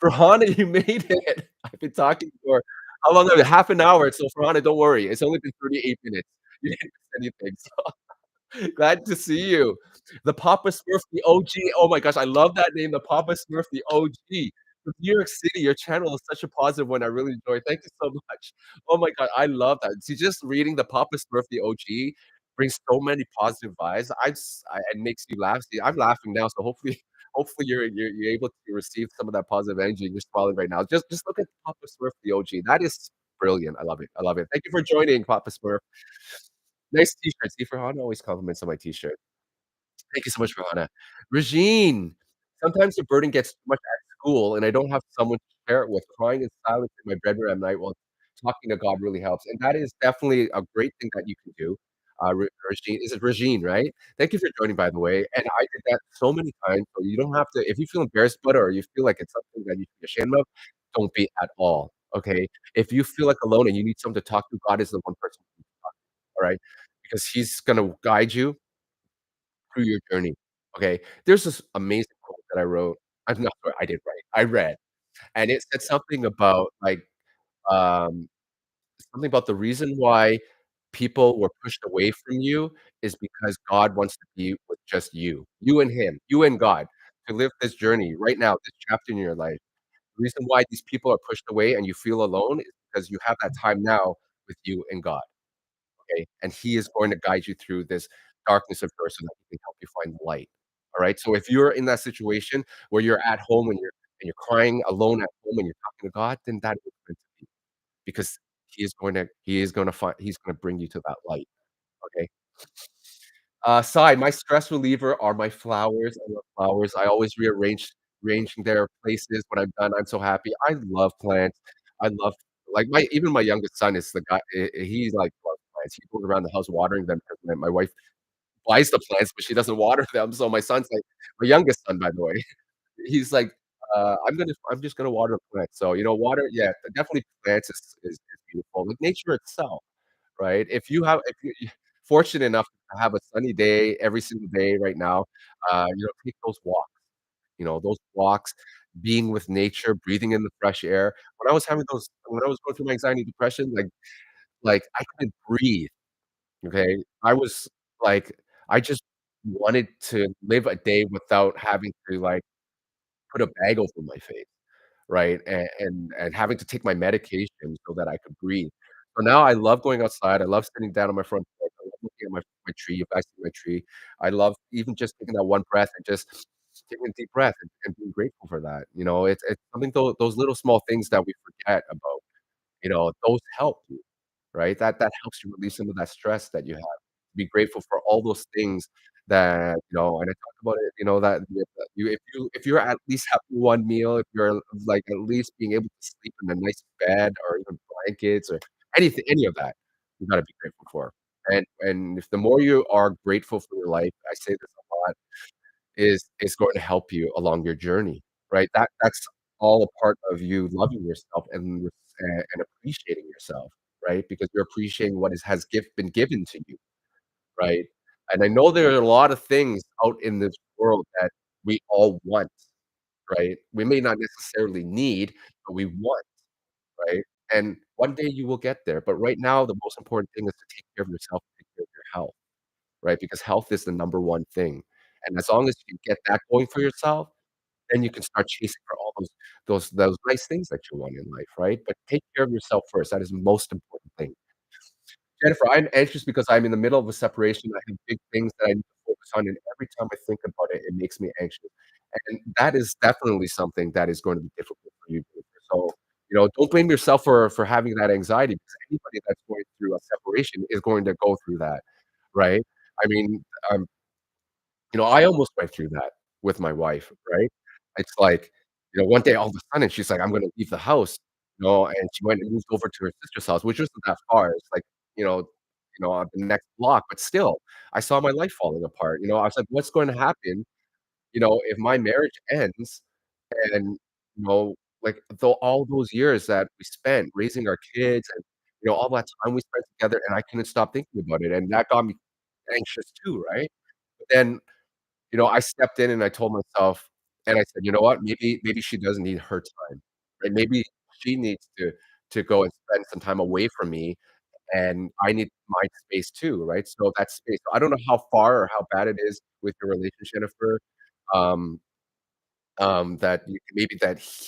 Farhana, you made it. I've been talking for how long now? Half an hour, so Farhana, don't worry. It's only been 38 minutes. You didn't miss anything, so glad to see you. The Papa Smurf, the OG. Oh my gosh, I love that name, the Papa Smurf, the OG. From New York City, your channel is such a positive one, I really enjoy. Thank you so much. Oh my god, I love that. See, just reading the Papa Smurf, the OG brings so many positive vibes. It makes you laugh. See, I'm laughing now, so hopefully you're able to receive some of that positive energy, and you're smiling right now. Just look at Papa Smurf, the OG. That is brilliant. I love it. I love it. Thank you for joining, Papa Smurf. Nice t-shirt. See, Farhana always compliments on my t-shirt. Thank you so much, Rohanna. Regine, sometimes the burden gets too much at school, and I don't have someone to share it with. Crying in silence in my bedroom at night while talking to God really helps, and that is definitely a great thing that you can do. Regine, is it Regine, right? Thank you for joining, by the way. And I did that so many times, so you don't have to. If you feel embarrassed about it, or you feel like it's something that you should be ashamed of, don't be at all. Okay. If you feel like alone and you need someone to talk to, God is the one person. You can talk to, all right, because He's gonna guide you through your journey, okay? There's this amazing quote that I wrote. I'm not sorry, I didn't write, I read, and it said um, something about the reason why people were pushed away from you is because God wants to be with just you and Him, you and God, to live this journey right now, this chapter in your life. The reason why these people are pushed away and you feel alone is because you have that time now with you and God, okay? And He is going to guide you through this darkness of yours so that He can help you find the light, alright? So if you're in that situation where you're at home and you're crying alone at home and you're talking to God, then that is meant to be because He's gonna bring you to that light, okay? Side, my stress reliever are my flowers. I love flowers. I always arranging their places when I'm done. I'm so happy. I love plants. I love like, my even my youngest son is the guy he, like, loves plants. He goes around the house watering them 'cause my wife buys the plants, but she doesn't water them, so my son's like my youngest son, by the way, he's like, I'm just gonna water the plants." So, water yeah, definitely plants is beautiful. Like, nature itself. Right? If you fortunate enough to have a sunny day every single day right now, take those walks. Those walks, being with nature, breathing in the fresh air. When I was going through my anxiety and depression, I couldn't breathe, okay? I was like, I just wanted to live a day without having to, put a bag over my face. Right? And having to take my medication so that I could breathe. So now I love going outside, I love sitting down on my front porch, I love looking at my tree, if I see my tree. I love even just taking that one breath and just taking a deep breath and being grateful for that. It's something those little small things that we forget about, those help you, right? That helps you release some of that stress that you have. Be grateful for all those things that, and I talk about it, that if you're at least having one meal, if you're, at least being able to sleep in a nice bed or even blankets or any of that, you gotta be grateful for. And if the more you are grateful for your life, I say this a lot, is going to help you along your journey, right? That's all a part of you loving yourself and appreciating yourself, right? Because you're appreciating what has been given to you, right? And I know there are a lot of things out in this world that we all want, right? We may not necessarily need, but we want, right? And one day you will get there, but right now, the most important thing is to take care of yourself, take care of your health, right? Because health is the number one thing, and as long as you get that going for yourself, then you can start chasing for all those nice things that you want in life, right? But take care of yourself first, that is the most important thing. Jennifer, I'm anxious because I'm in the middle of a separation. I have big things that I need to focus on, and every time I think about it, it makes me anxious. And that is definitely something that is going to be difficult for you. So, don't blame yourself for having that anxiety because anybody that's going through a separation is going to go through that, right? I mean, um, I almost went through that with my wife, right? It's like, one day all of a sudden she's like, "I'm gonna leave the house," and she went and moved over to her sister's house, which isn't that far. It's like, you know on the next block, but still, I saw my life falling apart. I was like, "What's going to happen, if my marriage ends?" And, though all those years that we spent raising our kids and, all that time we spent together, and I couldn't stop thinking about it, and that got me anxious too, right? But then I stepped in and I told myself and I said, "You know what? Maybe she does need her time, right? Maybe she needs to go and spend some time away from me, and I need my space too," right? So that space I don't know how far or how bad it is with your relationship, Jennifer, um, that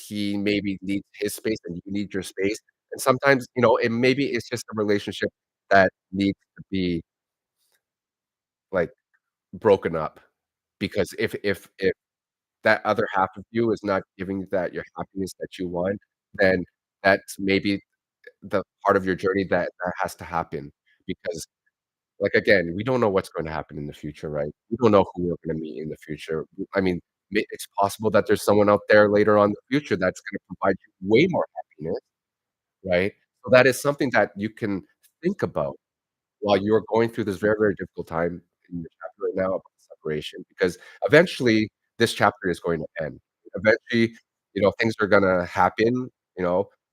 he maybe needs his space and you need your space, and sometimes, maybe it's just a relationship that needs to be, like, broken up because if that other half of you is not giving you that your happiness that you want, then that's maybe the part of your journey that has to happen because, again, we don't know what's going to happen in the future, right? We don't know who we're gonna meet in the future. I mean, it's possible that there's someone out there later on in the future that's gonna provide you way more happiness, right? So that is something that you can think about while you're going through this very, very difficult time in your chapter right now about separation, because eventually this chapter is going to end. Eventually, things are gonna happen,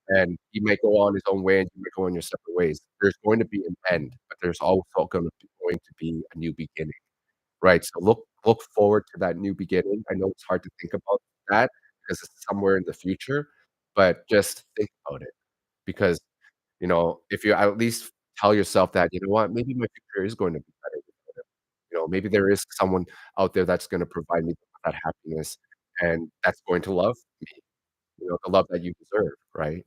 and he might go on his own way and you might go on your separate ways. There's going to be an end, but there's also going to be a new beginning, right? So look forward to that new beginning. I know it's hard to think about that because it's somewhere in the future, but just think about it because if you at least tell yourself that, "You know what? Maybe my future is going to be better with him." Maybe there is someone out there that's gonna provide me with that happiness and that's going to love me, the love that you deserve, right?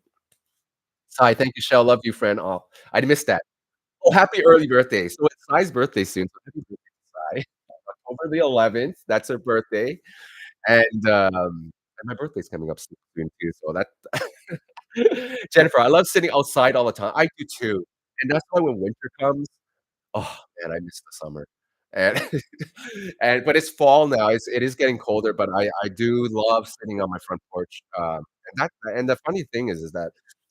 Sai, thank you, Shell. Love you, friend. Oh, I missed that. Oh, happy early birthday. So it's Sai's birthday soon, so happy birthday, Sai. October the 11th, that's her birthday, and my birthday's coming up soon too, so that Jennifer, I love sitting outside all the time. I do too, and that's why when winter comes, oh, man, I miss the summer. And but it's fall now, it is getting colder, but I do love sitting on my front porch, and the funny thing is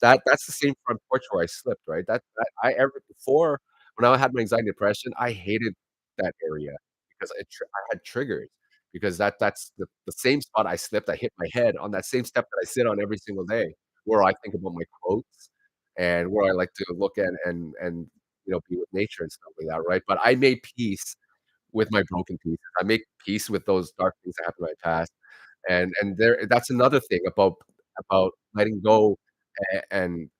that's the same front porch where I slipped, right? That I ever before, when I had my anxiety and depression, I hated that area because I had triggers because that's the same spot I slipped, I hit my head on that same step that I sit on every single day, where I think about my quotes and where I like to look at and be with nature and stuff like that, right? But I made peace with my broken pieces. I make peace with those dark things that happened in my past, and that's another thing about letting go and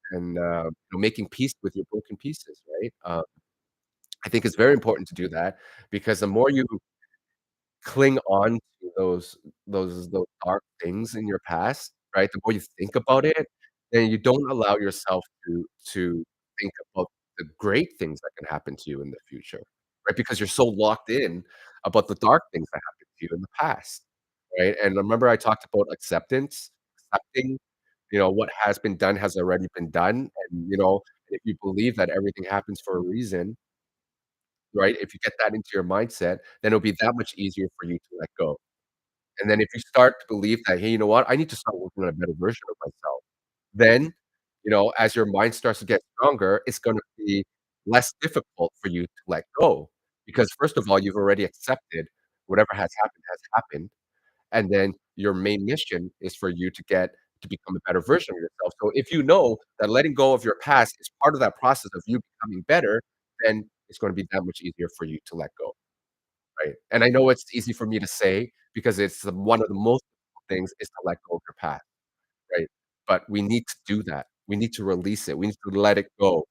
making peace with your broken pieces, right? I think it's very important to do that because the more you cling on to those dark things in your past, right? The more you think about it, then you don't allow yourself to think about the great things that can happen to you in the future, right? Because you're so locked in about the dark things that happened to you in the past, right? And remember I talked about acceptance, accepting, what has been done has already been done, and, if you believe that everything happens for a reason, right? If you get that into your mindset, then it'll be that much easier for you to let go. And then if you start to believe that, "Hey, you know what? I need to start working on a better version of myself." Then, as your mind starts to get stronger, it's gonna be less difficult for you to let go. Because first of all, you've already accepted whatever has happened, and then your main mission is for you to become a better version of yourself. So if you know that letting go of your past is part of that process of you becoming better, then it's gonna be that much easier for you to let go. Right, and I know it's easy for me to say because it's one of the most difficult things is to let go of your past, right? But we need to do that. We need to release it. We need to let it go,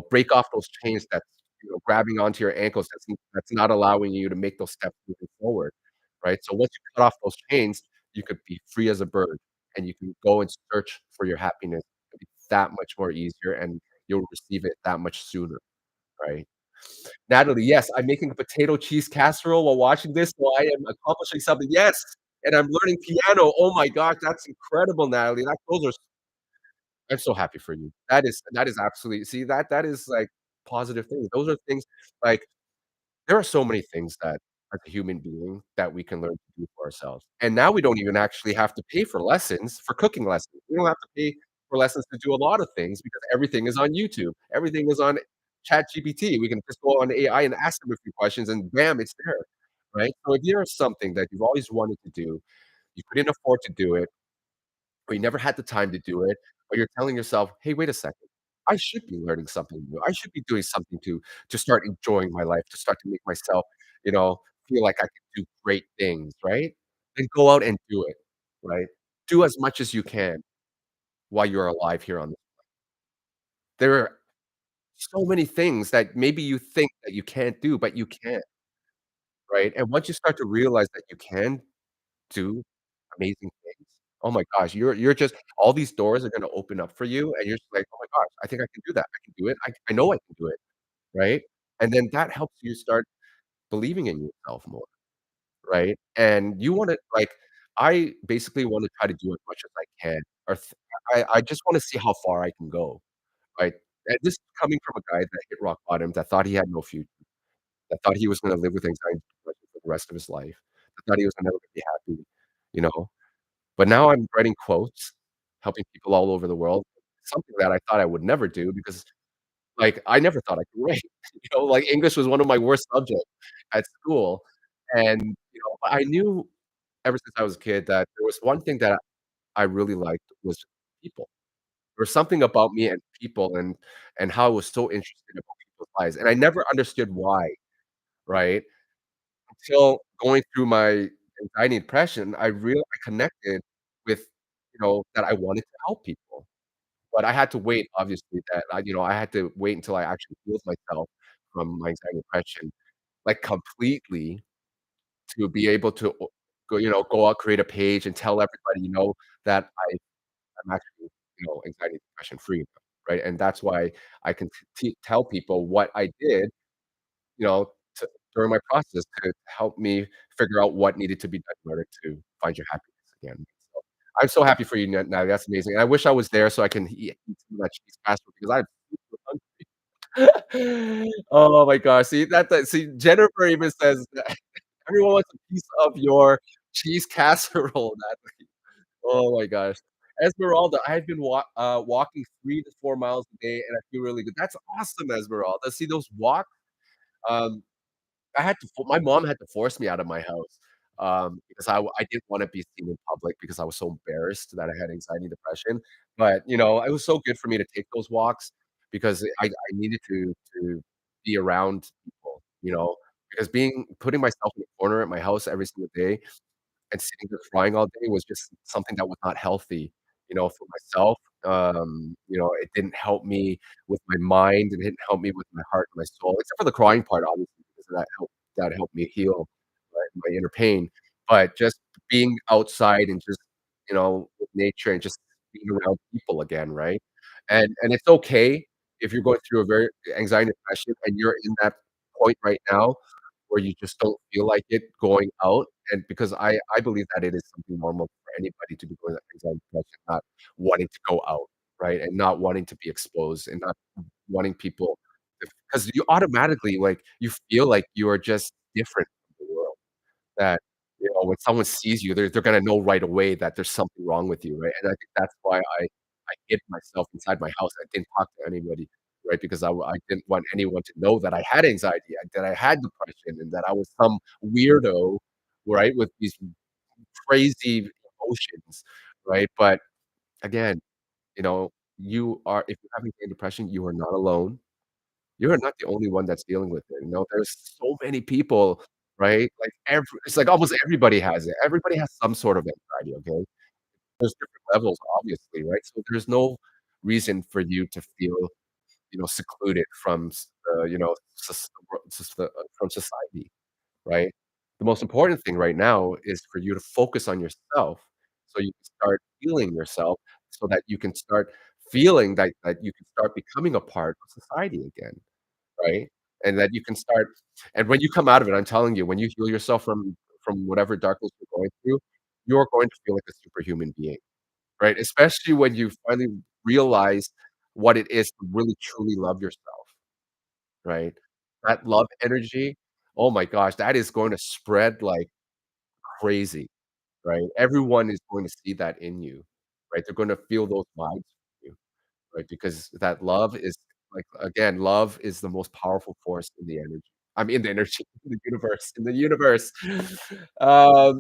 break off those chains that's, grabbing onto your ankles that's not allowing you to make those steps moving forward, right? So once you cut off those chains, you could be free as a bird, and you can go and search for your happiness. It'll be that much more easier, and you'll receive it that much sooner, right? Natalie, yes, I'm making a potato cheese casserole while watching this, so I am accomplishing something. Yes, and I'm learning piano. Oh my gosh, that's incredible, Natalie. Those are I'm so happy for you. That is absolutely see, that is, like, positive things. Those are things like, there are so many things that, as a human being, that we can learn to do for ourselves, and now we don't even actually have to pay for lessons, for cooking lessons. We don't have to pay for lessons to do a lot of things because everything is on YouTube. Everything is on ChatGPT. We can just go on AI and ask them a few questions, and bam, it's there, right? So if there's something that you've always wanted to do, you couldn't afford to do it, or you never had the time to do it, or you're telling yourself, "Hey, wait a second. I should be learning something new. I should be doing something to start enjoying my life, to start to make myself, feel like I can do great things," right? Then go out and do it, right? Do as much as you can while you're alive here on this. There are so many things that maybe you think that you can't do, but you can, right? And once you start to realize that you can do amazing things, oh my gosh, you're just all these doors are gonna open up for you, and you're just like, "Oh my gosh, I think I can do that. I can do it. I know I can do it." Right? And then that helps you start believing in yourself more, right? And you wanna like, I basically wanna try to do as much as I can, or I just wanna see how far I can go, right? And this is coming from a guy that hit rock bottom, that thought he had no future, that thought he was gonna live with anxiety and depression for the rest of his life, that thought he was never gonna be happy, you know? But now I'm writing quotes, helping people all over the world, something that I thought I would never do because, like, I never thought I could write, like, English was one of my worst subjects at school, and, but I knew ever since I was a kid that there was one thing that I really liked was people. There was something about me and people and how I was so interested about people's lives, and I never understood why, right? Until going through my anxiety and depression, I connected with, that I wanted to help people. But I had to wait, obviously, that I had to wait until I actually healed myself from my anxiety and depression, like, completely to be able to go out, create a page, and tell everybody, that I'm actually, anxiety, depression free, right? And that's why I can tell people what I did, you know, to, during my process to help me figure out what needed to be done in order to find your happiness again. So I'm so happy for you, now. That's amazing. I wish I was there so I can eat some of that cheese casserole because I'm super hungry. Oh my gosh. See, Jennifer even says that everyone wants a piece of your cheese casserole. Oh my gosh. Esmeralda, I've been walking 3 to 4 miles a day, and I feel really good. That's awesome, Esmeralda. See those walks? Um, I had to my mom had to force me out of my house, because I didn't wanna be seen in public because I was so embarrassed that I had anxiety and depression, but, it was so good for me to take those walks because I needed to be around people, because putting myself in a corner at my house every single day and sitting there crying all day was just something that was not healthy, for myself. It didn't help me with my mind, it didn't help me with my heart and my soul, except for the crying part, obviously, because that helped me heal my inner pain. But just being outside and just, with nature and just being around people again, right? And it's okay if you're going through a very anxiety and depression and you're in that point right now where you just don't feel like it going out, and because I believe that it is something normal for anybody to be going through anxiety, depression, not wanting to go out, right? And not wanting to be exposed and not wanting people because you automatically, like, you feel like you are just different from the world, that, when someone sees you, they're gonna know right away that there's something wrong with you, right? And I think that's why I hid myself inside my house. I didn't talk to anybody, right? Because I didn't want anyone to know that I had anxiety, and that I had depression, and that I was some weirdo, right, with these crazy emotions, right? But again, you are if you're having depression, you are not alone. You are not the only one that's dealing with it, there's so many people, right? Like, it's like almost everybody has it. Everybody has some sort of anxiety, okay? There's different levels, obviously, right? So there's no reason for you to feel, secluded from, from society, right? The most important thing right now is for you to focus on yourself, so you can start healing yourself, so that you can start feeling that you can start becoming a part of society again, right? And that you can start and when you come out of it, I'm telling you, when you heal yourself from whatever darkness you're going through, you're going to feel like a superhuman being, right? Especially when you finally realize what it is to really truly love yourself, right? That love energy, oh my gosh, that is going to spread like crazy, right? Everyone is going to see that in you, right? They're gonna feel those vibes from you. Right, because that love is like, again, love is the most powerful force in the energy. I mean, in the energy, in the universe.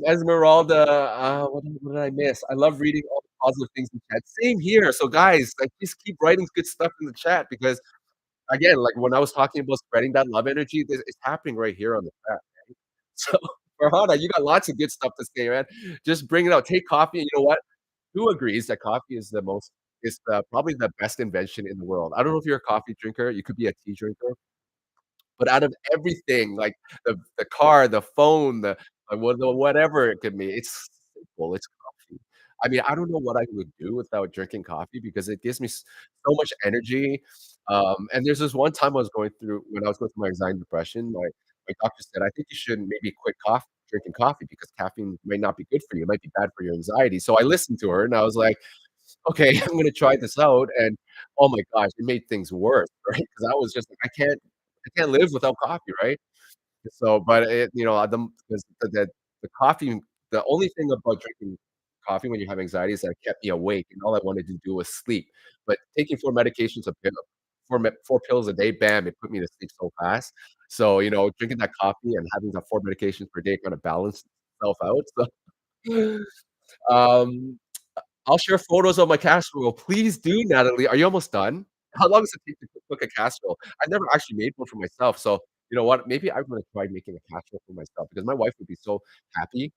Esmeralda, what did I miss? I love reading all the positive things in chat. Same here. So guys, like, just keep writing good stuff in the chat because, again, like, when I was talking about spreading that love energy, this it's happening right here on the chat. So, Farhana, you got lots of good stuff to say, man. Just bring it out. Take coffee, and you know what? Who agrees that coffee is probably the best invention in the world? I don't know if you're a coffee drinker, you could be a tea drinker, but out of everything, like the car, the phone, whatever it could be, it's simple, it's coffee. I mean, I don't know what I would do without drinking coffee because it gives me so much energy, and there's this one time I was going through when I was going through my anxiety and depression, my doctor said, "I think you should maybe quit drinking coffee because caffeine might not be good for you, it might be bad for your anxiety." So I listened to her and I was like, "Okay, I'm gonna try this out," and oh my gosh, it made things worse, right? Because I was just like, I can't live without coffee, right? So, but the 'cause the coffee the only thing about drinking coffee when you have anxiety is that it kept me awake, and all I wanted to do was sleep. But taking 4 medications a pill 4 pills a day, bam, it put me to sleep so fast. So, drinking that coffee and having the 4 medications per day kinda balanced itself out, so um I'll share photos of my casserole. Please do, Natalie. Are you almost done? How long does it take to cook a casserole? I've never actually made one for myself, so you know what? Maybe I'm gonna try making a casserole for myself because my wife would be so happy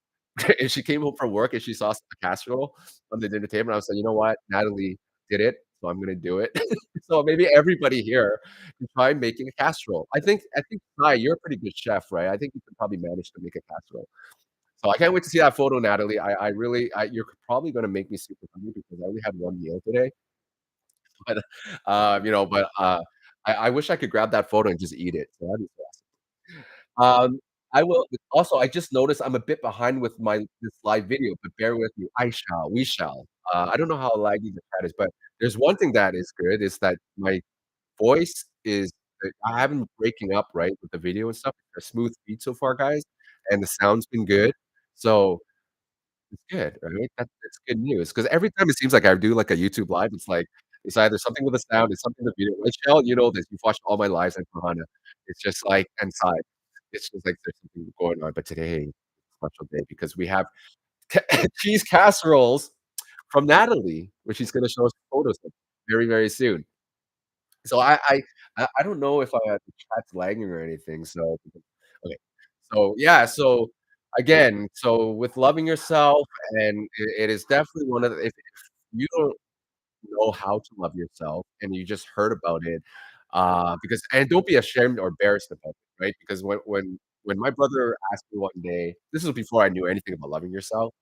if she came home from work and she saw a casserole on the dinner table, and I was like, "You know what? Natalie did it, so I'm gonna do it." So maybe everybody here can try making a casserole. I think, Sai, you're a pretty good chef, right? I think you could probably manage to make a casserole. So I can't wait to see that photo, Natalie. I really you're probably gonna make me super hungry because I only had 1 meal today. But, I wish I could grab that photo and just eat it. So that'd be awesome. I will also, I just noticed I'm a bit behind with this live video, but bear with me. We shall. I don't know how laggy the chat is, but there's one thing that is good is that my voice is I haven't been breaking up, right, with the video and stuff. A smooth feed so far, guys, and the sound's been good. So it's good, right? That's good news because every time it seems like I do, like, a YouTube live, it's like, it's either something with the sound, it's something with the video. Michelle, you know this, you've watched all my lives at Kahana. It's just like inside, it's just like there's something going on, but today, is a special day because we have ca cheese casseroles from Natalie, which she's gonna show us photos of very, very soon. So I don't know if, the chat's lagging or anything, so okay. So, yeah, so, again, so with loving yourself, and it is definitely one of the if you don't know how to love yourself and you just heard about it, because and don't be ashamed or embarrassed about it, right? Because when my brother asked me one day, this was before I knew anything about loving yourself,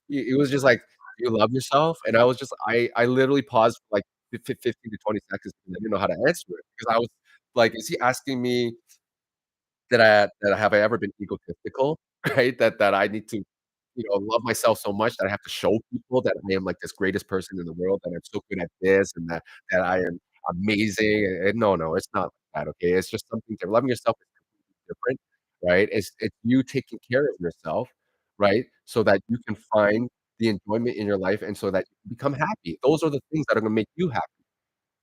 he was just like, "Do you love yourself?" And I was just I literally paused for, like, 15 to 20 seconds because I didn't know how to answer it, because I was like, "Is he asking me that have I ever been egotistical?" Right? That I need to, love myself so much that I have to show people that I am, like, this greatest person in the world, that I'm so good at this, and that I am amazing, and no, no, it's not like that, okay? It's just something that loving yourself is completely different, right? It's you taking care of yourself, right? So that you can find the enjoyment in your life and so that you become happy. Those are the things that are gonna make you happy,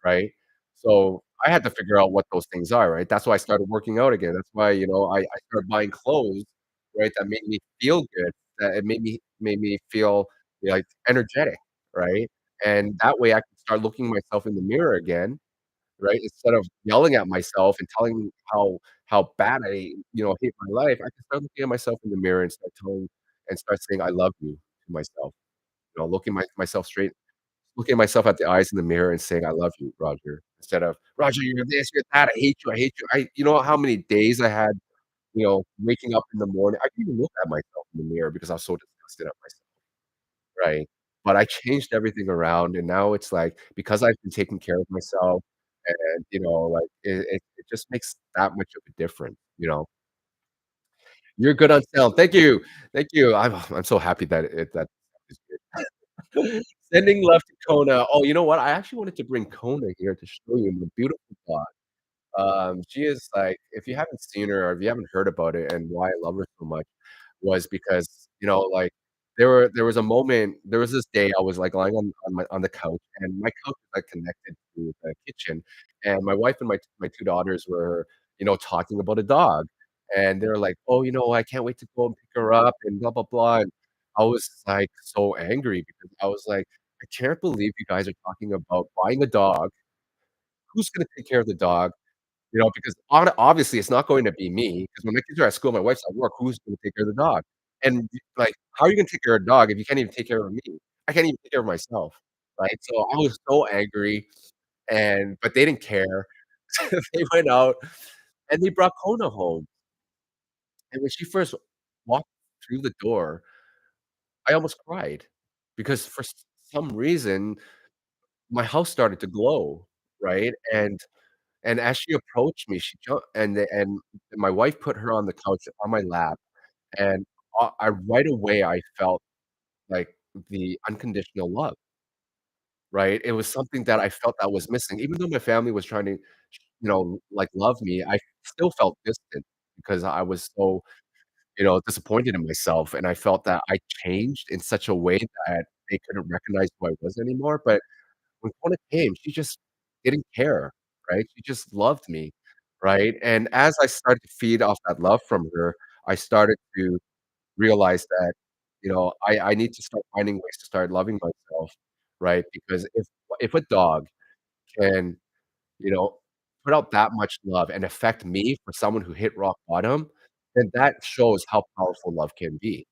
right? So, I had to figure out what those things are, right? That's why I started working out again. That's why, I started buying clothes, right, that made me feel good, that it made me feel, like, energetic, right? And that way I can start looking myself in the mirror again, right? Instead of yelling at myself and telling me how bad hate my life, I can start looking at myself in the mirror and start saying, "I love you" to myself, looking myself straight looking myself at the eyes in the mirror and saying, "I love you, Roger," instead of, "Roger, you're this, you're that, I hate you." You know how many days I had, waking up in the morning I couldn't even look at myself in the mirror because I was so disgusted at myself, right? But I changed everything around, and now it's like, because I've been taking care of myself and, like, it just makes that much of a difference, you know? You're good on sound. Thank you. Thank you. I'm so happy that that is good. Sending love to Kona. Oh, you know what? I actually wanted to bring Kona here to show you my beautiful dog. She is like, if you haven't seen her or if you haven't heard about it and why I love her so much was because, like, there was this day I was, like, lying on the couch, and my couch is, like, connected to the kitchen, and my wife and my 2 daughters were, talking about a dog, and they were like, "Oh, I can't wait to go and pick her up," and blah, blah, blah, and I was, like, so angry because I was like, "I can't believe you guys are talking about buying a dog. Who's gonna take care of the dog?" Because obviously, it's not going to be me, because when my kids are at school, my wife's at work, who's gonna take care of the dog? And, like, how are you gonna take care of a dog if you can't even take care of me? I can't even take care of myself, right? So, I was so angry, but they didn't care. They went out, and they brought Kona home, and when she first walked through the door, I almost cried, because for some reason, my house started to glow, right? And as she approached me, she jumped, and my wife put her on the couch on my lap, and I right away, I felt, like, the unconditional love, right? It was something that I felt that was missing. Even though my family was trying to, like, love me, I still felt distant because I was so, disappointed in myself, and I felt that I changed in such a way that they couldn't recognize who I was anymore, but when Kona came, she just didn't care, right? She just loved me, right? And as I started to feed off that love from her, I started to realize that, I need to start finding ways to start loving myself, right? Because if a dog can, you know, put out that much love and affect me for someone who hit rock bottom, then that shows how powerful love can be.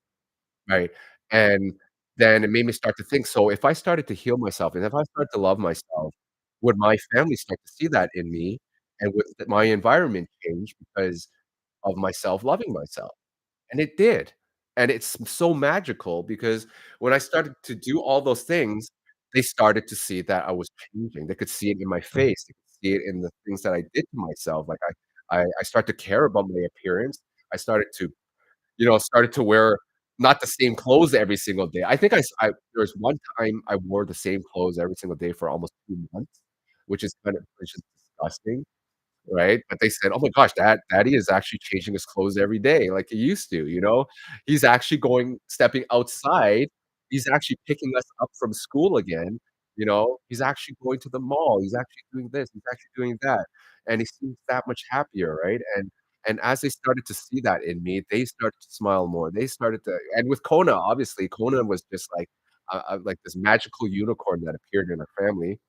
Right, and then it made me start to think, so if I started to heal myself and if I start to love myself, would my family start to see that in me, and would my environment change because of myself loving myself? And it did, And it's so magical because when I started to do all those things, they started to see that I was changing. They could see it in my face. They could see it in the things that I did to myself. Like I start to care about my appearance. I started to, started to wear not the same clothes every single day. I think there was one time I wore the same clothes every single day for almost 2 months, which is disgusting. Right? But they said, "Oh my gosh, daddy is actually changing his clothes every day like he used to, you know? He's actually stepping outside. He's actually picking us up from school again, you know? He's actually going to the mall. He's actually doing this. He's actually doing that." And he seems that much happier, right? And as they started to see that in me, they started to smile more. They started to and with Kona, obviously, Kona was just like this magical unicorn that appeared in our family,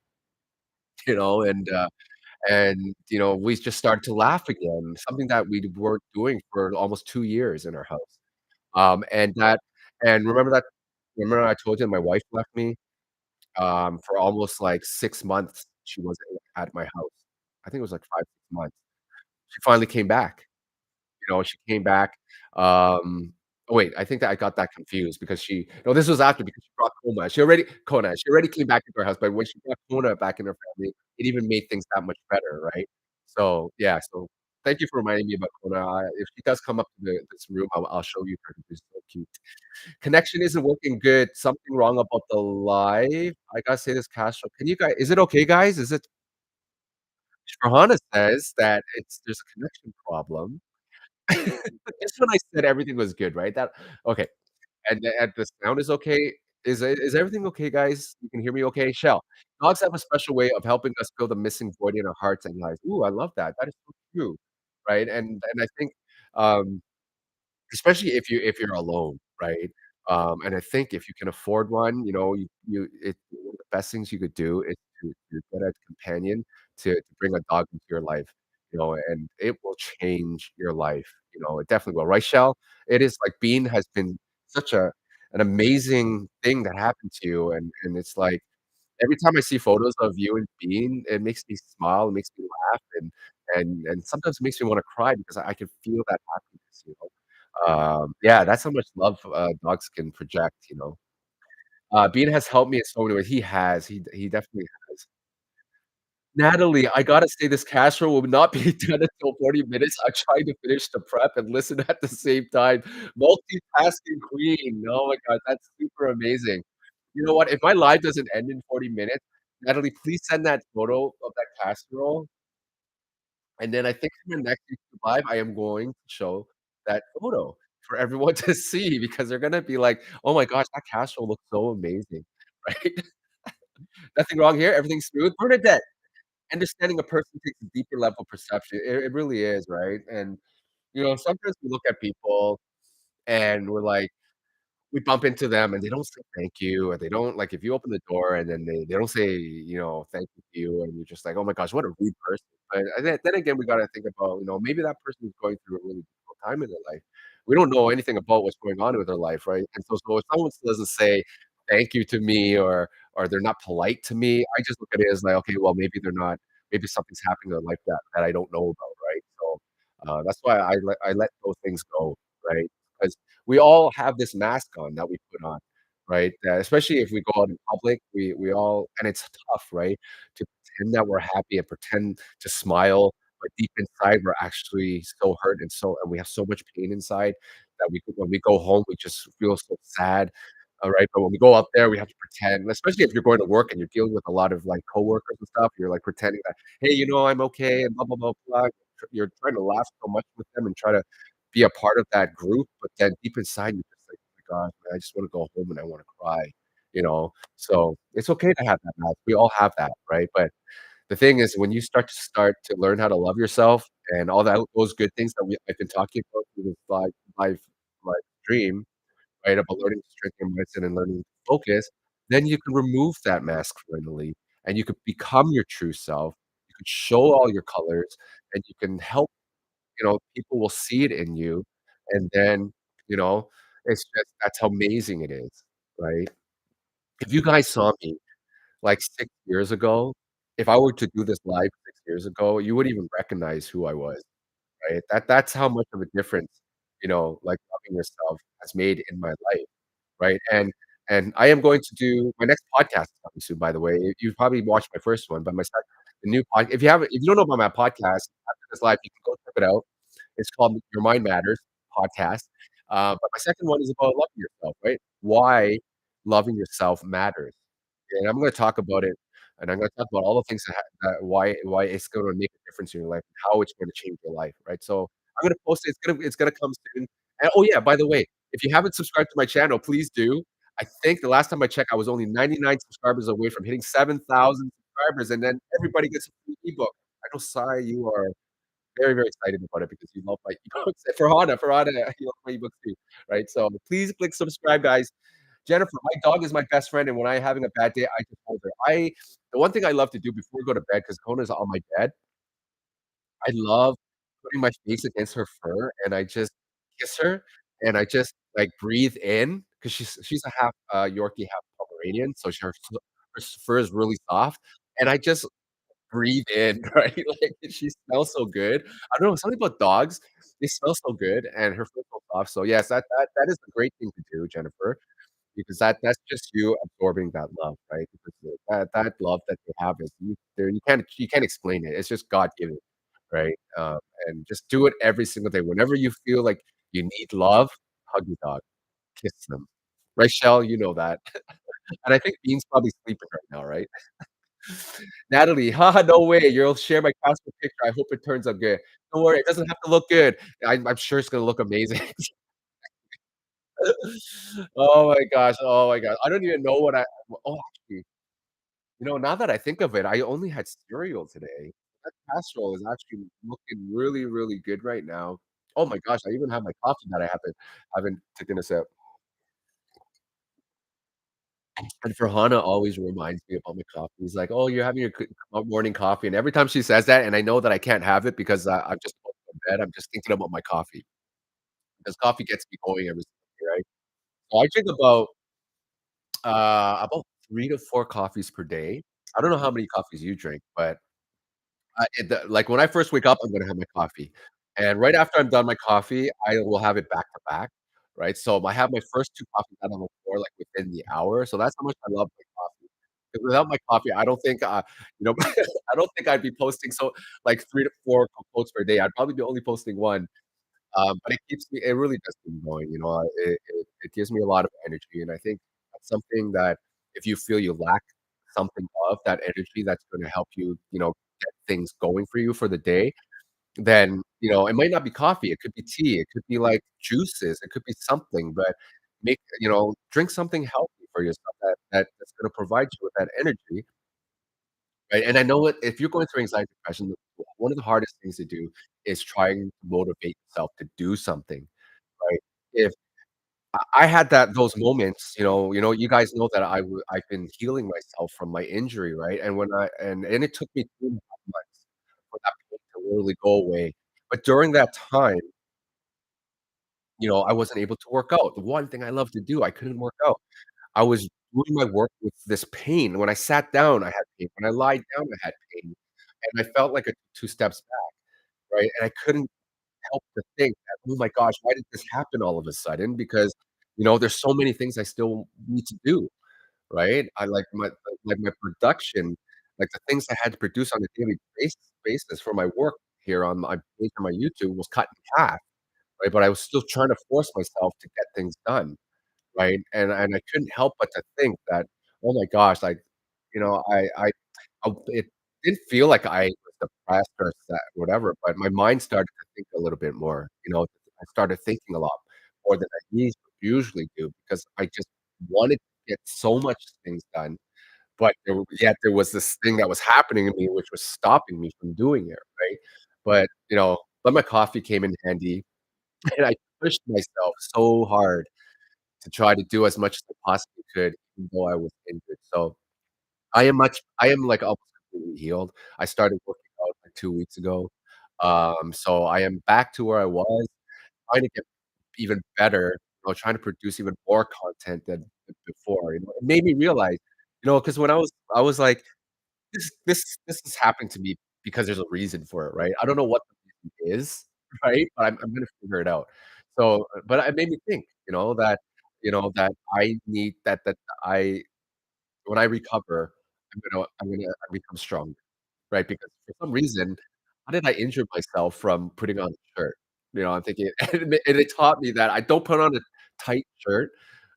you know, and we just started to laugh again, something that we weren't doing for almost 2 years in our house. And that and remember I told you my wife left me, for almost, like, 6 months, she wasn't at my house. I think it was, like, 5, 6 months. She finally came back. She came back, oh, wait, I think that I got that confused because this was after because she brought Kona. She already came back into our house, but when she brought Kona back in her family, it even made things that much better, right? So, yeah, so thank you for reminding me about Kona. If she does come up to this room, I'll show you her. She's so cute. Connection isn't working good. Something wrong about the live. I gotta say this, Castro. Can you guys? Is it okay, guys? Is it Shahana says that there's a connection problem. Just when I said everything was good, right? Okay, and the sound is okay. Is everything okay, guys? You can hear me okay? Shell, dogs have a special way of helping us fill the missing void in our hearts and lives. Ooh, I love that. That is so true, right? And I think, um especially if you're alone, right? And I think if you can afford one, one of the best things you could do is to get a companion to bring a dog into your life, and it will change your life, it definitely will, right, Shell? It is like Bean has been such an amazing thing that happened to you, and it's like every time I see photos of you and Bean, it makes me smile, it makes me laugh, and sometimes it makes me wanna cry because I can feel that happiness, yeah, that's how much love, dogs can project, Bean has helped me in so many ways. He has, he definitely has. Natalie, I gotta say this casserole will not be done until 40 minutes. I'm trying to finish the prep and listen at the same time. Multitasking queen. Oh my god, that's super amazing. You know what? If my live doesn't end in 40 minutes, Natalie, please send that photo of that casserole, and then I think in the next YouTube live, I am going to show that photo for everyone to see because they're gonna be like, "Oh my gosh, that casserole looks so amazing." Right? Nothing wrong here, everything's smooth. Bernadette, understanding a person takes a deeper level perception. It really is, right? And, sometimes we look at people and we bump into them and they don't say thank you, or they don't like, if you open the door and then they don't say, thank you to you, and you're just like, "Oh my gosh, what a rude person." But then again, we gotta think about, maybe that person is going through a really difficult time in their life. We don't know anything about what's going on with their life, right? And so if someone doesn't say thank you to me or they're not polite to me, I just look at it as like, okay, well, maybe something's happening in their life that I don't know about, right? So, that's why I let those things go, right? 'Cause we all have this mask on that we put on, right? Especially if we go out in public, we all and it's tough, right? To pretend that we're happy and pretend to smile, but deep inside, we're actually so hurt and we have so much pain inside that when we go home, we just feel so sad, alright? But when we go out there, we have to pretend, especially if you're going to work and you're dealing with a lot of, like, coworkers and stuff, you're, like, pretending that, "Hey, I'm okay," and blah, blah, blah, blah. You're trying to laugh so much with them and try to be a part of that group, but then deep inside, you're just like, "Oh my god, man, I just wanna go home and I wanna cry," you know? So, it's okay to have that mask. We all have that, right? But the thing is when you start to learn how to love yourself and all those good things that I've been talking about through this live stream, right, about learning to strengthen your mindset and learning to focus, then you can remove that mask finally, and you could become your true self. You could show all your colors, and you can help people will see it in you, and then, you know, it's just that's how amazing it is, right? If you guys saw me, like, 6 years ago, if I were to do this live 6 years ago, you wouldn't even recognize who I was, right? That's how much of a difference, like loving yourself has made in my life, right? And I am going to do my next podcast is coming soon, by the way. You probably watched my first one, but the new pod if you don't know about my podcast after this live, you can go check it out. It's called Your Mind Matters podcast. But my second one is about loving yourself, right? Why loving yourself matters. And I'm gonna talk about it, and I'm gonna talk about all the things that why it's gonna make a difference in your life and how it's gonna change your life, right? So I'm gonna post it. It's gonna come soon. And oh yeah, by the way, if you haven't subscribed to my channel, please do. I think the last time I checked, I was only 99 subscribers away from hitting 7,000 subscribers, and then everybody gets a free ebook. I know, Sai, you are very, very excited about it because you love my ebooks. And for Hana, you love my ebooks too, right? So please click subscribe, guys. Jennifer, my dog is my best friend, and when I'm having a bad day, I just hold her. The one thing I love to do before we go to bed, because Kona's on my bed, I love putting my face against her fur, and I just kiss her, and I just, like, breathe in because she's a half, Yorkie, half Pomeranian, so her fur is really soft, and I just breathe in, right? Like, she smells so good. I don't know, something about dogs, they smell so good, and her fur's so soft, so yes, that is a great thing to do, Jennifer, because that's just you absorbing that love, right? Because that love that they have is you can't explain it. It's just God given, right? And just do it every single day. Whenever you feel like you need love, hug your dog, kiss them. Right, Shell? You know that. And I think Bean's probably sleeping right now, right? Natalie, haha, no way. You'll share my passport picture. I hope it turns out good. Don't worry, it doesn't have to look good. I'm sure it's gonna look amazing. Oh my gosh, oh my god. I don't even know what actually, now that I think of it, I only had cereal today. That casserole is actually looking really, really good right now. Oh my gosh, I even have my coffee that I haven't taken a sip. And Farhana always reminds me about my coffee. He's like, "Oh, you're having your morning coffee," and every time she says that, and I know that I can't have it because I'm just going to bed, I'm just thinking about my coffee, because coffee gets me going every single day, right? So I drink about 3 to 4 coffees per day. I don't know how many coffees you drink, but like, when I first wake up, I'm gonna have my coffee, and right after I'm done my coffee, I will have it back to back, right? So I have my first 2 coffees out on the floor, like, within the hour, so that's how much I love my coffee. 'Cause without my coffee, I don't think, I don't think I'd be posting like, 3 to 4 quotes per day. I'd probably be only posting 1, but it really does keep me going, it gives me a lot of energy, and I think that's something that if you feel you lack something of that energy that's gonna help you, get things going for you for the day, then, it might not be coffee, it could be tea, it could be, like, juices, it could be something, but drink something healthy for yourself that's gonna provide you with that energy, right? And I know what if you're going through anxiety, depression, one of the hardest things to do is trying to motivate yourself to do something, right? If I had those moments, you guys know that I've been healing myself from my injury, right? And when I and it took me 2.5 months for that pain to literally go away. But during that time, I wasn't able to work out. The one thing I love to do, I couldn't work out. I was doing my work with this pain. When I sat down, I had pain. When I lied down, I had pain. And I felt like 2 steps back, right? And I couldn't help to think that, "Oh my gosh, why did this happen all of a sudden?" Because, there's so many things I still need to do, right? I like my production, like the things I had to produce on a daily basis for my work here on my page on my YouTube was cut in half, right? But I was still trying to force myself to get things done, right? And I couldn't help but to think that, "Oh my gosh," like, it didn't feel like I was depressed or sad, whatever, but my mind started to think a little bit more, I started thinking a lot more than I usually do because I just wanted to get so much things done, but yet there was this thing that was happening to me, which was stopping me from doing it, right? But, but my coffee came in handy, and I pushed myself so hard to try to do as much as I possibly could, even though I was injured, so I am, like, almost completely healed. I started working out, like, 2 weeks ago, so I am back to where I was, trying to get even better, trying to produce even more content than before, It made me realize, because when I was like, "This is happening to me because there's a reason for it, right? I don't know what the reason is, right? But I'm gonna figure it out." So, but it made me think, that I need that I when I recover, I'm gonna become strong. Right, because for some reason, how did I injure myself from putting on a shirt? I'm thinking and it taught me that I don't put on a tight shirt,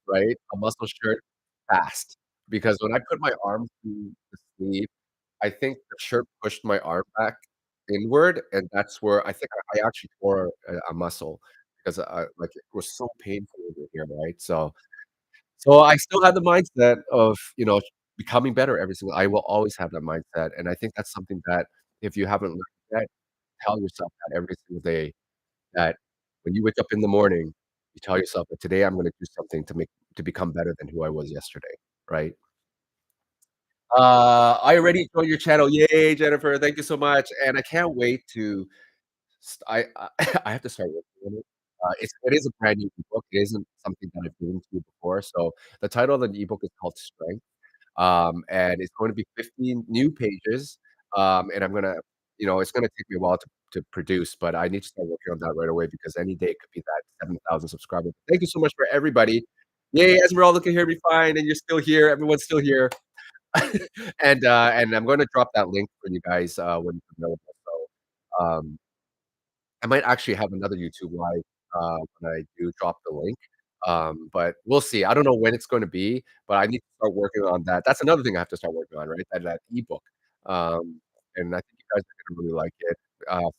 right, a muscle shirt fast, because when I put my arm through the sleeve, I think the shirt pushed my arm back inward, and that's where I think I actually tore a muscle because like, it was so painful over here, right? So I still have the mindset of, becoming better every single I will always have that mindset, and I think that's something that if you haven't learned yet, tell yourself that every single day, that when you wake up in the morning, you tell yourself that, "Today I'm gonna do something to become better than who I was yesterday," right? I already joined your channel. Yay, Jennifer, thank you so much, and I can't wait to I have to start working on it. It is a brand new ebook. It isn't something that I've given to you before, so the title of the ebook is called Strength. And it's going to be 15 new pages. And it's gonna take me a while to produce, but I need to start working on that right away because any day could be that 7,000 subscribers. Thank you so much for everybody. Yay, Esmeralda can hear me fine, and you're still here. Everyone's still here. And I'm gonna drop that link for you guys when it's available. So I might actually have another YouTube live, when I do drop the link, but we'll see. I don't know when it's gonna be, but I need to start working on that. That's another thing I have to start working on, right? That ebook, and I think you guys are gonna really like it.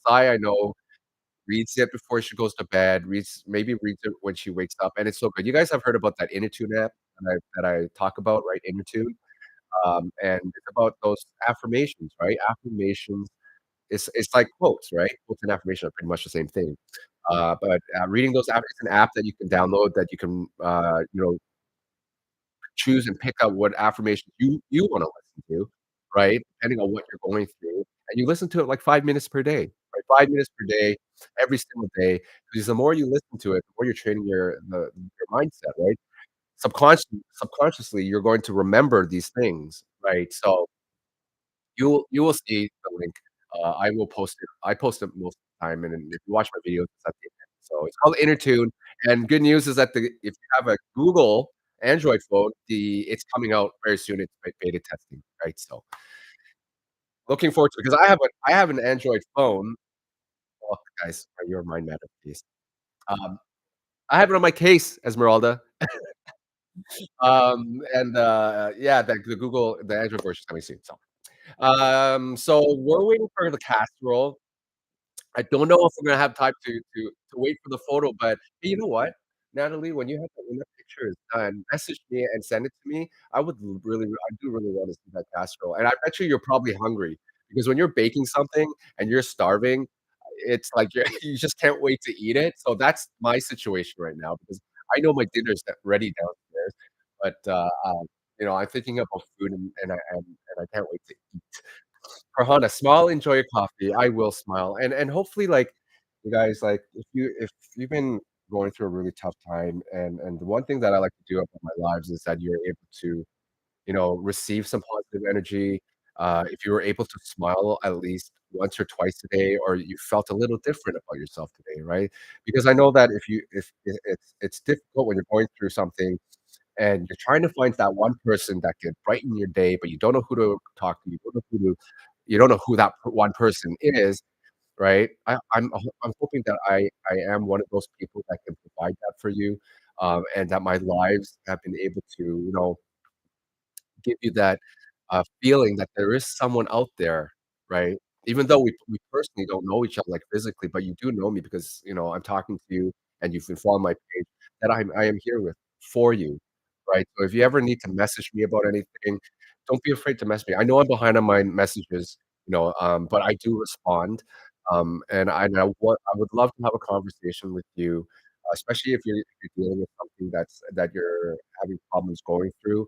Sai, I know, reads it before she goes to bed, reads it when she wakes up, and it's so good. You guys have heard about that Inner app that I talk about, right? Inner and it's about those affirmations, right? Affirmations it's like quotes, right? Quotes and affirmation are pretty much the same thing. But reading those app it's an app that you can download that you can, choose and pick out what affirmations you wanna listen to, right? Depending on what you're going through, and you listen to it like 5 minutes per day, right? 5 minutes per day, every single day, because the more you listen to it, the more you're training your mindset, right? Subconsciously, you're going to remember these things, right? So you will see the link. I will post it. I post it most of the time, and then if you watch my videos, it's at the end. So it's called Inner and good news is that if you have a Google Android phone, it's coming out very soon. It's beta testing, right? So looking forward to it because I have an Android phone. Oh, guys, your mind matter, please. Um, I have it on my case, Esmeralda. Yeah, the Android version is coming soon. So we're waiting for the casserole. I don't know if we're gonna have time to wait for the photo, but hey, you know what? Natalie, when the picture is done, message me and send it to me. I do really wanna see that casserole, and I bet you're probably hungry because when you're baking something and you're starving, it's like you just can't wait to eat it. So that's my situation right now because I know my dinner's ready downstairs, but I'm thinking about food and I can't wait to eat. Farhana, smile, enjoy your coffee. I will smile, and hopefully, like, you guys, like, if you've been going through a really tough time, and the one thing that I like to do about my lives is that you're able to, receive some positive energy. If you were able to smile at least once or twice a day, or you felt a little different about yourself today, right? Because I know that if it's difficult when you're going through something and you're trying to find that one person that could brighten your day, but you don't know who to talk to, you don't know who that one person is, right? I'm hoping that I am one of those people that can provide that for you, and that my lives have been able to, give you that, feeling that there is someone out there, right? Even though we personally don't know each other, like, physically, but you do know me because, I'm talking to you and you've been following my page, that I am here for you, right? So if you ever need to message me about anything, don't be afraid to message me. I know I'm behind on my messages, but I do respond, I would love to have a conversation with you, especially if you're dealing with something that you're having problems going through.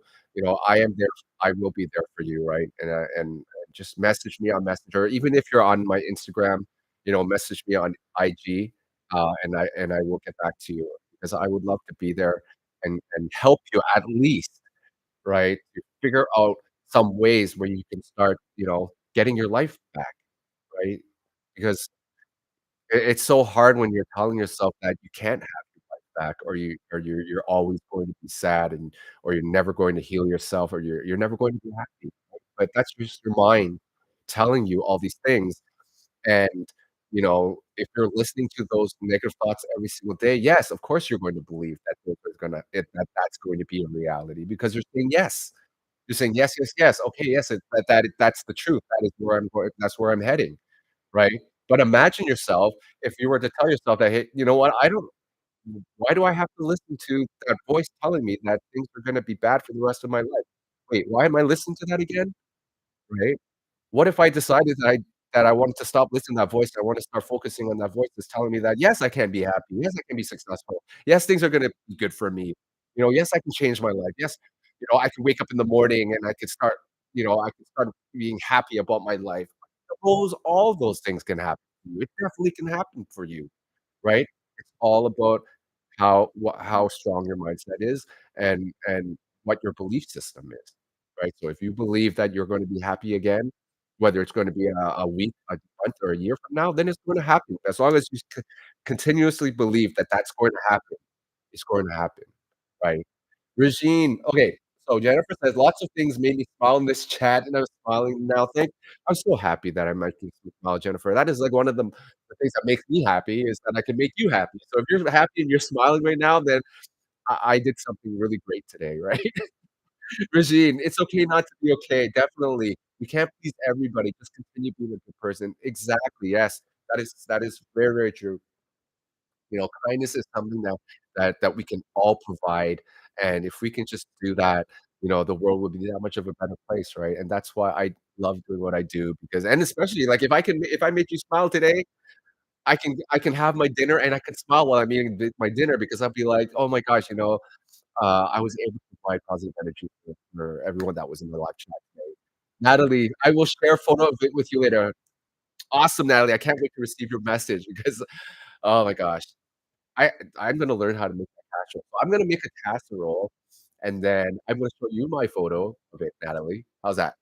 I am there I will be there for you, right? And just message me on Messenger, even if you're on my Instagram, message me on IG, and I will get back to you because I would love to be there and help you at least, right, to figure out some ways where you can start, getting your life back, right? Because It's so hard when you're telling yourself that you can't have your life back or you're always going to be sad and or you're never going to heal yourself or you're never going to be happy, right? But that's just your mind telling you all these things, and, if you're listening to those negative thoughts every single day, yes, of course you're going to believe that those are gonna that's going to be a reality because you're saying yes. You're saying, "Yes, yes, yes. Okay, yes, that's the truth. That is where I'm going that's where I'm heading." Right? But imagine yourself if you were to tell yourself that, "Hey, you know what? I don't why do I have to listen to that voice telling me that things are gonna be bad for the rest of my life? Wait, why am I listening to that again?" Right? What if I decided that I wanted to stop listening to that voice, I wanna start focusing on that voice that's telling me that, "Yes, I can be happy. Yes, I can be successful. Yes, things are gonna be good for me. Yes, I can change my life. Yes, I can wake up in the morning and I can start being happy about my life." Suppose all those things can happen to you. It definitely can happen for you, right? It's all about how strong your mindset is and what your belief system is, right? So if you believe that you're gonna be happy again, whether it's gonna be a week, a month, or a year from now, then it's gonna happen. As long as you continuously believe that that's going to happen, it's going to happen, right? Regine, okay, so Jennifer says, "Lots of things made me smile in this chat, and I'm smiling now, I'm so happy that I might make you smile, Jennifer. That is, like, one of the things that makes me happy is that I can make you happy. So if you're happy and you're smiling right now, then I did something really great today, right? Regine, it's okay not to be okay, definitely. You can't please everybody, just continue being a good person. Exactly, yes. That is very, very true. Kindness is something that we can all provide, and if we can just do that, the world would be that much of a better place, right? And that's why I love doing what I do because and especially, like, if I make you smile today, I can have my dinner and I can smile while I'm eating my dinner because I'll be like, "Oh my gosh, I was able to provide positive energy for everyone that was in the live chat today." Natalie, I will share a photo of it with you later. Awesome, Natalie, I can't wait to receive your message because oh my gosh. I I'm gonna learn how to make a casserole. So I'm gonna make a casserole, and then I'm gonna show you my photo of it, Natalie. How's that?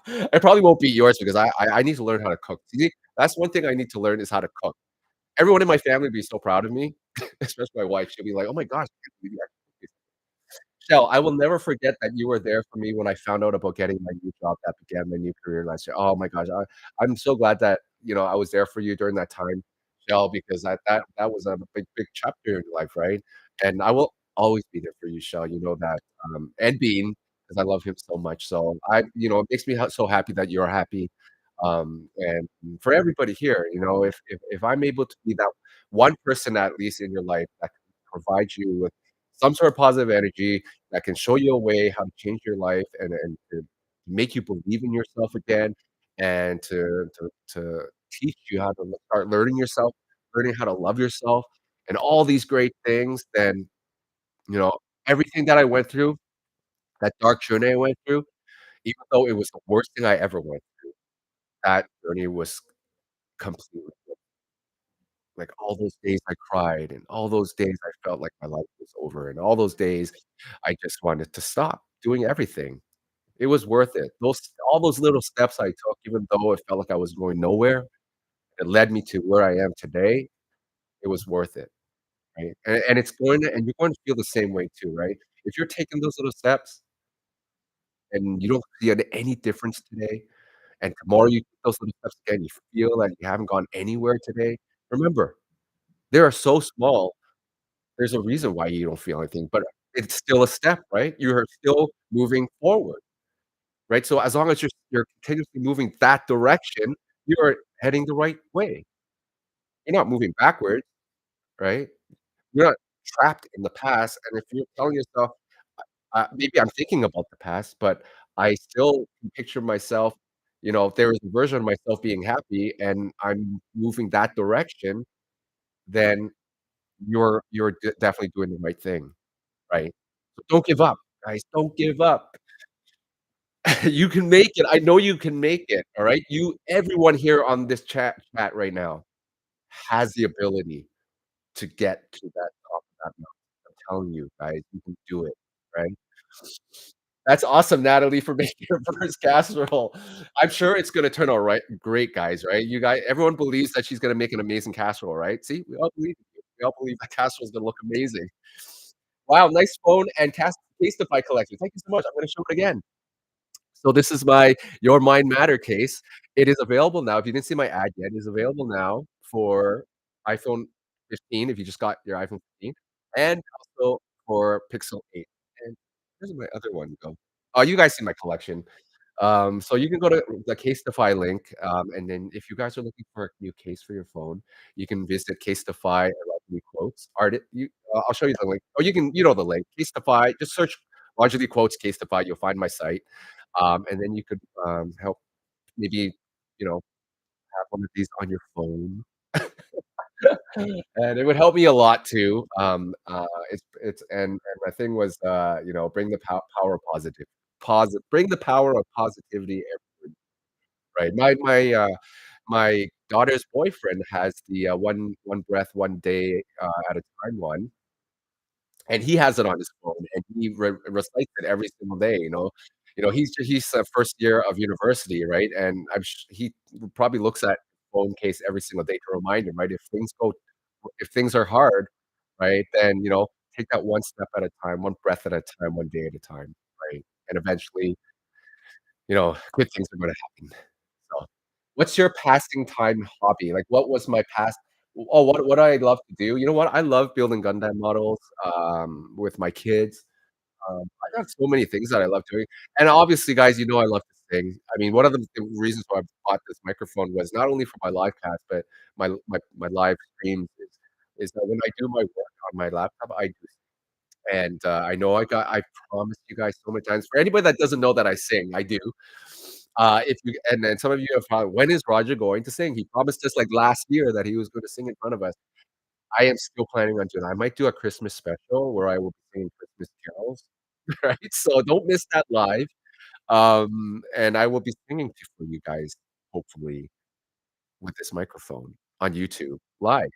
It probably won't beat yours because I need to learn how to cook. See, that's one thing I need to learn is how to cook. Everyone in my family would be so proud of me, especially my wife. She'll be like, "Oh my gosh, I can't believe you actually cook these." Shell, I will never forget that you were there for me when I found out about getting my new job that began my new career last year. Oh my gosh, I'm so glad that, I was there for you during that time, Shell, because that was a big, big chapter in your life, right? And I will always be there for you, Shell, you know that, and Bean, because I love him so much. So it makes me so happy that you're happy. And for everybody here, if I'm able to be that one person at least in your life that can provide you with some sort of positive energy, that can show you a way how to change your life and to make you believe in yourself again and to teach you how to start learning how to love yourself and all these great things, then, you know, everything that I went through, that dark journey I went through, even though it was the worst thing I ever went through, that journey was completely like, all those days I cried, and all those days I felt like my life was over, and all those days I just wanted to stop doing everything. It was worth it. Those all those little steps I took, even though it felt like I was going nowhere, it led me to where I am today, it was worth it, right? And you're going to feel the same way too, right? If you're taking those little steps and you don't see any difference today, and tomorrow you take those little steps again, you feel like you haven't gone anywhere today, remember, they are so small, there's a reason why you don't feel anything, but it's still a step, right? You are still moving forward. Right? So as long as you're continuously moving that direction, you're heading the right way. You're not moving backwards, right? You're not trapped in the past, and if you're telling yourself, maybe I'm thinking about the past, but I still can picture myself, if there is a version of myself being happy and I'm moving that direction, then you're definitely doing the right thing, right? So don't give up, guys, don't give up. You can make it. I know you can make it, alright? Everyone here on this chat right now has the ability to get to that top of that mountain. I'm telling you guys, you can do it, right? That's awesome, Natalie, for making your first casserole. I'm sure it's gonna turn out great, guys, right? You guys everyone believes that she's gonna make an amazing casserole, right? See, we all believe in you. We all believe that casserole is gonna look amazing. Wow, nice phone and CASETiFY collection. Thank you so much. I'm gonna show it again. So this is my Your Mind Matter case. It is available now. If you didn't see my ad yet, it is available now for iPhone 15 if you just got your iPhone 15, and also for Pixel 8. And where's my other one go? Oh, you guys see my collection. So you can go to the CaseTify link, and then if you guys are looking for a new case for your phone, you can visit CaseTify and Largely Quotes. I'll show you the link. Oh, you know the link. CaseTify. Just search Largely Quotes CaseTify. You'll find my site, and then you could help maybe have one of these on your phone. And it would help me a lot too. It's and my thing was, bring the power of bring the power of positivity everywhere, right? My daughter's boyfriend has the, one breath, one day, at a time one, and he has it on his phone, and he recites it every single day, you know? He's, first year of university, right? And he probably looks at phone case every single day to remind him, right? If things are hard, right, then, take that one step at a time, one breath at a time, one day at a time, right? And eventually, good things are gonna happen. So, what's your passing time hobby? Like, what was my past what I love to do? You know what? I love building Gundam models, with my kids. I got so many things that I love doing, and obviously, guys, I love to sing. I mean, one of the reasons why I bought this microphone was not only for my live cast, but my live streams is that when I do my work on my laptop, I do and, I promised you guys so many times for anybody that doesn't know that I sing, I do. If you and then some of you have probably, "When is Roger going to sing?" He promised us, like, last year that he was gonna sing in front of us. I am still planning on doing that. I might do a Christmas special where I will be singing Christmas carols, right? So don't miss that live. And I will be singing for you guys, hopefully, with this microphone on YouTube live.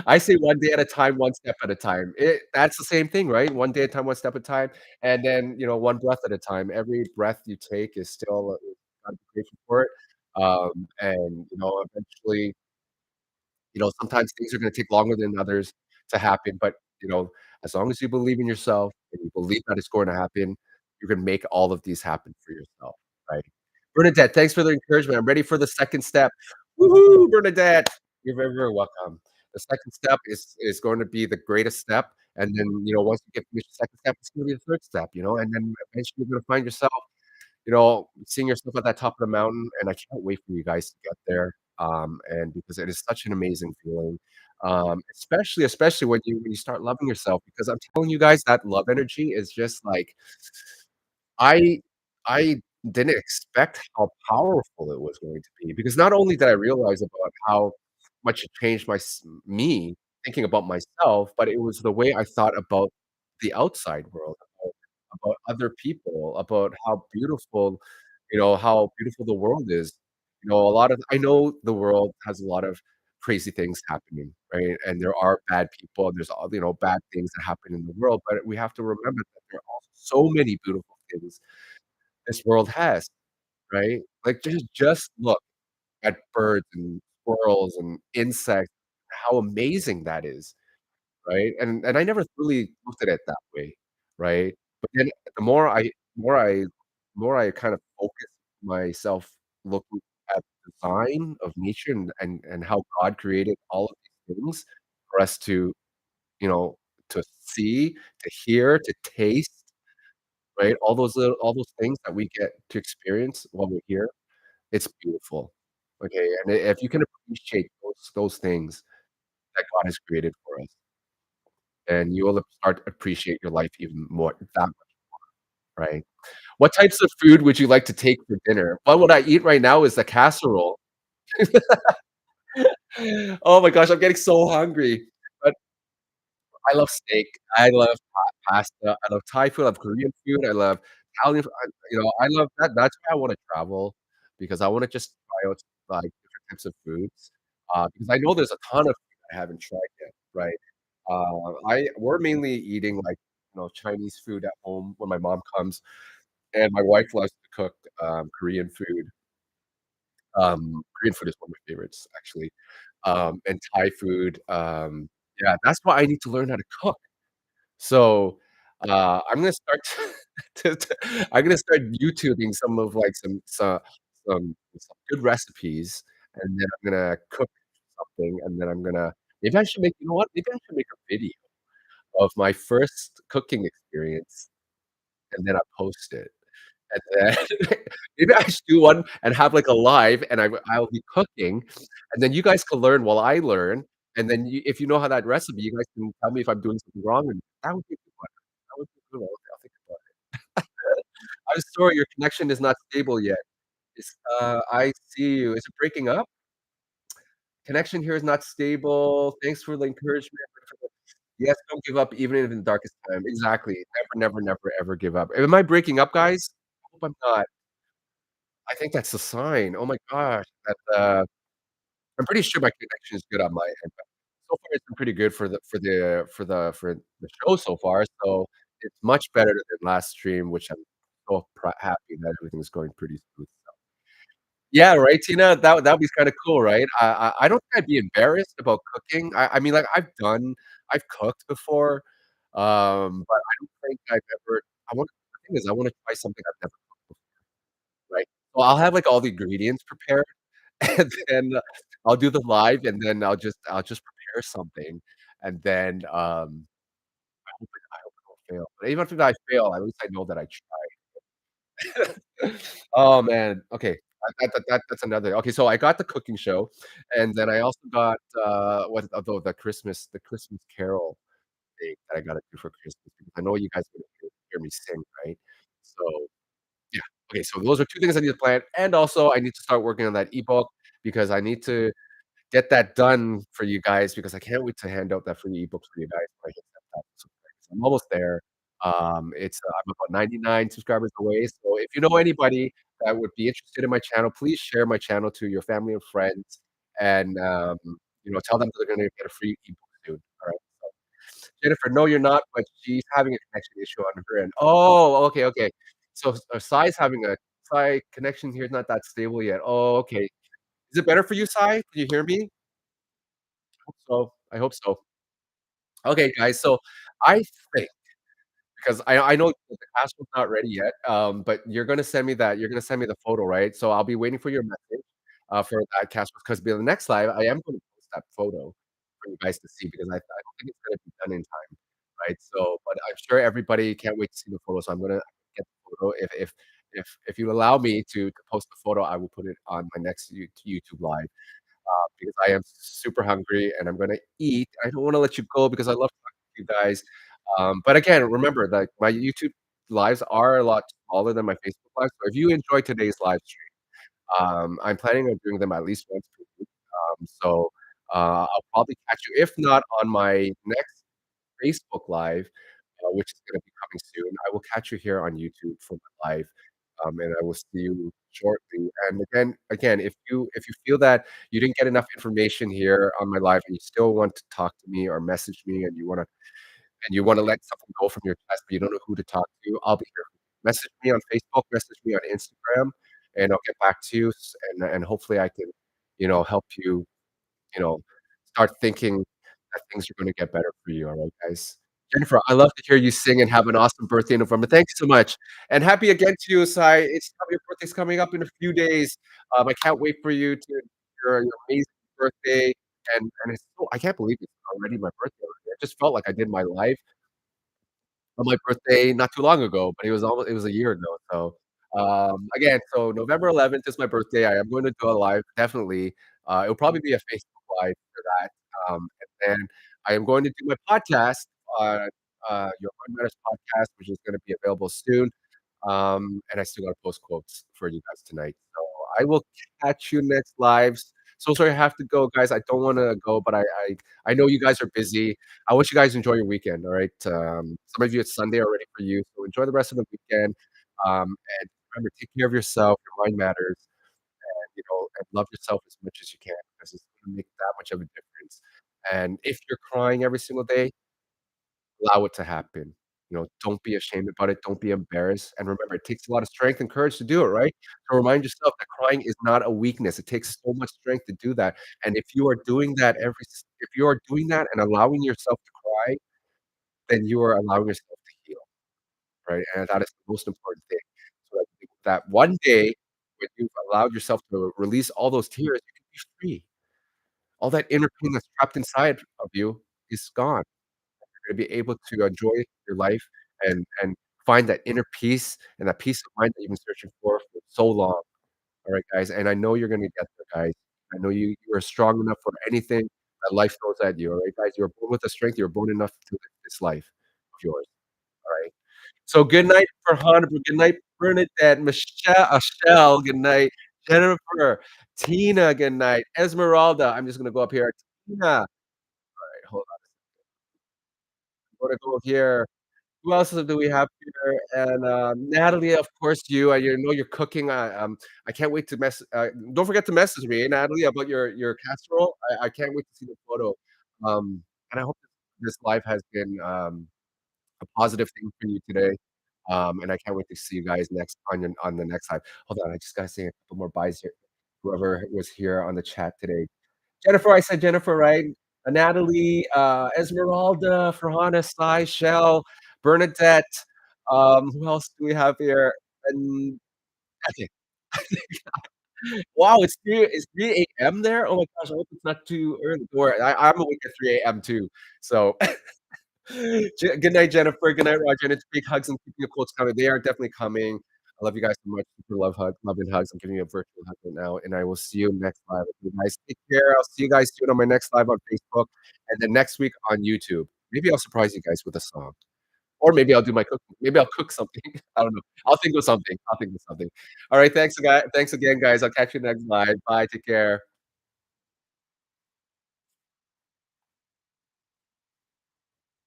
I say one day at a time, one step at a time. That's the same thing, right? One day at a time, one step at a time, and then, one breath at a time. Every breath you take is still gotta be grateful for it. And, eventually, sometimes things are gonna take longer than others to happen, but, as long as you believe in yourself and you believe that it's going to happen, you can make all of these happen for yourself, right? Bernadette, thanks for the encouragement. I'm ready for the second step. Woohoo, Bernadette! You're very, very welcome. The second step is going to be the greatest step, and then, once you get finished the second step, it's gonna be the third step, and then eventually you're gonna find yourself seeing yourself at that top of the mountain, and I can't wait for you guys to get there, and because it is such an amazing feeling, especially when you start loving yourself, because I'm telling you guys that love energy is just like I I didn't expect how powerful it was going to be, because not only did I realize about how much it changed me thinking about myself, but it was the way I thought about the outside world, about other people, about how beautiful the world is. A lot of I know the world has a lot of crazy things happening, right? And there are bad people, and there's all, bad things that happen in the world, but we have to remember that there are also so many beautiful things this world has, right? Like, just look at birds and squirrels and insects, how amazing that is, right? And I never really looked at it that way, right? But then more I more I kind of focus myself looking at the design of nature and how God created all of these things for us you know, to see, to hear, to taste, right? All those things that we get to experience while we're here, it's beautiful, okay? And if you can appreciate those things that God has created for us, then you will start to appreciate your life even more that much, right? What types of food would you like to take for dinner? What I eat right now is a casserole. Oh my gosh, I'm getting so hungry. But I love steak. I love pasta. I love Thai food. I love Korean food. I love Italian f I love that. That's why I wanna travel, because I wanna just try out, like, different types of foods, because I know there's a ton of food I haven't tried yet, right? We're mainly eating, like, Chinese food at home when my mom comes, and my wife loves to cook, Korean food. Korean food is one of my favorites, actually, and Thai food, yeah, that's why I need to learn how to cook. So, I'm gonna start I'm gonna start YouTubing some of, like, some good recipes, and then I'm gonna cook something, and then I'm gonna maybe I should make you know what? Maybe I should make a video of my first cooking experience, and then I'll post it. And then maybe I should do one and have, like, a live, and I'll be cooking, and then you guys can learn while I learn, and then if you know how that recipe, you guys can tell me if I'm doing something wrong, and that would be a good one. That would be a good one. Okay, I'll think about it. I'm sorry, your connection is not stable yet. I see you. Is it breaking up? Connection here is not stable. Thanks for the encouragement. Yes, don't give up even in the darkest time. Exactly. Never, never, never, ever give up. Am I breaking up, guys? I hope I'm not. I think that's a sign. Oh my gosh, I'm pretty sure my connection is good on my end, but so far it's been pretty good for the show so far, so it's much better than last stream, which I'm so happy that everything's going pretty smooth. Yeah, right, Tina? That'd be kinda cool, right? I don't think I'd be embarrassed about cooking. I mean, like, I've cooked before, but I don't think I've ever I want the thing is I wanna try something I've never cooked before, right? So I'll have, like, all the ingredients prepared, and then I'll do the live, and then I'll just prepare something, and then, I hope it won't fail. But even if I fail, at least I know that I Oh, man. Okay. That's another okay, so I got the cooking show, and then I also got, the Christmas Carol thing that I gotta do for Christmas because I know you guys are gonna hear me sing, right? So, yeah. Okay, so those are 2 things I need to plan, and also I need to start working on that ebook because I need to get that done for you guys because I can't wait to hand out that free ebook for you guys when I hit 10,000 subscribers. I'm almost there. I'm about 99 subscribers away, so if you know anybody that would be interested in my channel, please share my channel to your family and friends and, tell them that they're gonna get a free ebook soon, alright? So, Jennifer, no, you're not, but she's having a connection issue on her end. Oh, okay, okay. So, Sai connection here is not that stable yet. Oh, okay. Is it better for you, Sai? Can you hear me? I hope so. Okay, guys, so I think because I know the passport's not ready yet, but you're gonna send me the photo, right? So I'll be waiting for your message, for that passport because the next live, I am gonna post that photo for you guys to see because I don't think it's gonna be done in time, right? So, but I'm sure everybody can't wait to see the photo, so I'm gonna get the photo. If you allow me to post the photo, I will put it on my next YouTube live. Because I am super hungry and I'm gonna eat. I don't wanna let you go because I love talking to you guys. But again, remember that my YouTube lives are a lot smaller than my Facebook lives. So if you enjoyed today's live stream, I'm planning on doing them at least once per week. I'll probably catch you, if not on my next Facebook Live, which is gonna be coming soon. I will catch you here on YouTube for my live, and I will see you shortly. And again, if you feel that you didn't get enough information here on my live and you still want to talk to me or message me and you wanna let something go from your chest, but you don't know who to talk to, I'll be here. Message me on Facebook, message me on Instagram, and I'll get back to you, and hopefully I can, help you you know, start thinking that things are gonna get better for you, alright, guys? Jennifer, I love to hear you sing and have an awesome birthday in November. Thank you so much, and happy again to you, Sai. Your birthday's coming up in a few days. I can't wait for you to your amazing birthday, and I can't believe it's already my birthday already. I just felt like I did my life on my birthday not too long ago, but it was a year ago. So, again, so November 11th is my birthday. I am going to do a live, definitely. It'll probably be a Facebook Live for that. And then I am going to do my podcast, your Mind Matters podcast, which is gonna be available soon. And I still gotta post quotes for you guys tonight. So I will catch you next lives. So sorry I have to go, guys. I don't wanna go, but I know you guys are busy. I wish you guys enjoy your weekend, all right? Some of you, it's Sunday already for you, so enjoy the rest of the weekend. And remember, take care of yourself. Your mind matters, and love yourself as much as you can because it's gonna make that much of a difference. And if you're crying every single day, allow it to happen. Don't be ashamed about it, don't be embarrassed, and remember, it takes a lot of strength and courage to do it, right? So remind yourself that crying is not a weakness, it takes so much strength to do that, and if you are doing that and allowing yourself to cry, then you are allowing yourself to heal, right? And that is the most important thing. So that one day, when you've allowed yourself to release all those tears, you can be free. All that inner pain that's trapped inside of you is gone. You're gonna be able to enjoy your life and find that inner peace and that peace of mind that you've been searching for so long. Alright, guys, and I know you're gonna get there, guys. I know you are strong enough for anything that life throws at you, alright, guys? You're born with the strength, you're born enough to live this life of yours, alright? So, good night, Farhan, good night, Bernadette, Michelle, good night, Jennifer, Tina, good night, Esmeralda, I'm just gonna go up here, Tina, alright, hold on, I'm gonna go here. Who else do we have here? And, Natalie, of course, you're cooking, I can't wait to don't forget to message me, Natalie, about your casserole. I can't wait to see the photo. And I hope this live has been, a positive thing for you today, and I can't wait to see you guys next on the next live. Hold on, I just gotta say a couple more byes here. Whoever was here on the chat today. Jennifer, I said Jennifer, right? Natalie, Esmeralda, Farhana, Sai, Shell, Bernadette, who else do we have here? And okay. Wow, it's 3 AM there? Oh my gosh, I hope it's not too early. Don't worry, I'm awake at 3 AM too. So good night, Jennifer. Good night, Roger, and it's big hugs and keep your quotes coming. They are definitely coming. I love you guys so much. Super love and hugs. I'm giving you a virtual hug right now, and I will see you next live. You guys take care. I'll see you guys soon on my next live on Facebook, and then next week on YouTube. Maybe I'll surprise you guys with a song, or maybe I'll do my cooking. Maybe I'll cook something. I don't know. I'll think of something. I'll think of something. All right. Thanks again, guys. I'll catch you next live. Bye. Take care.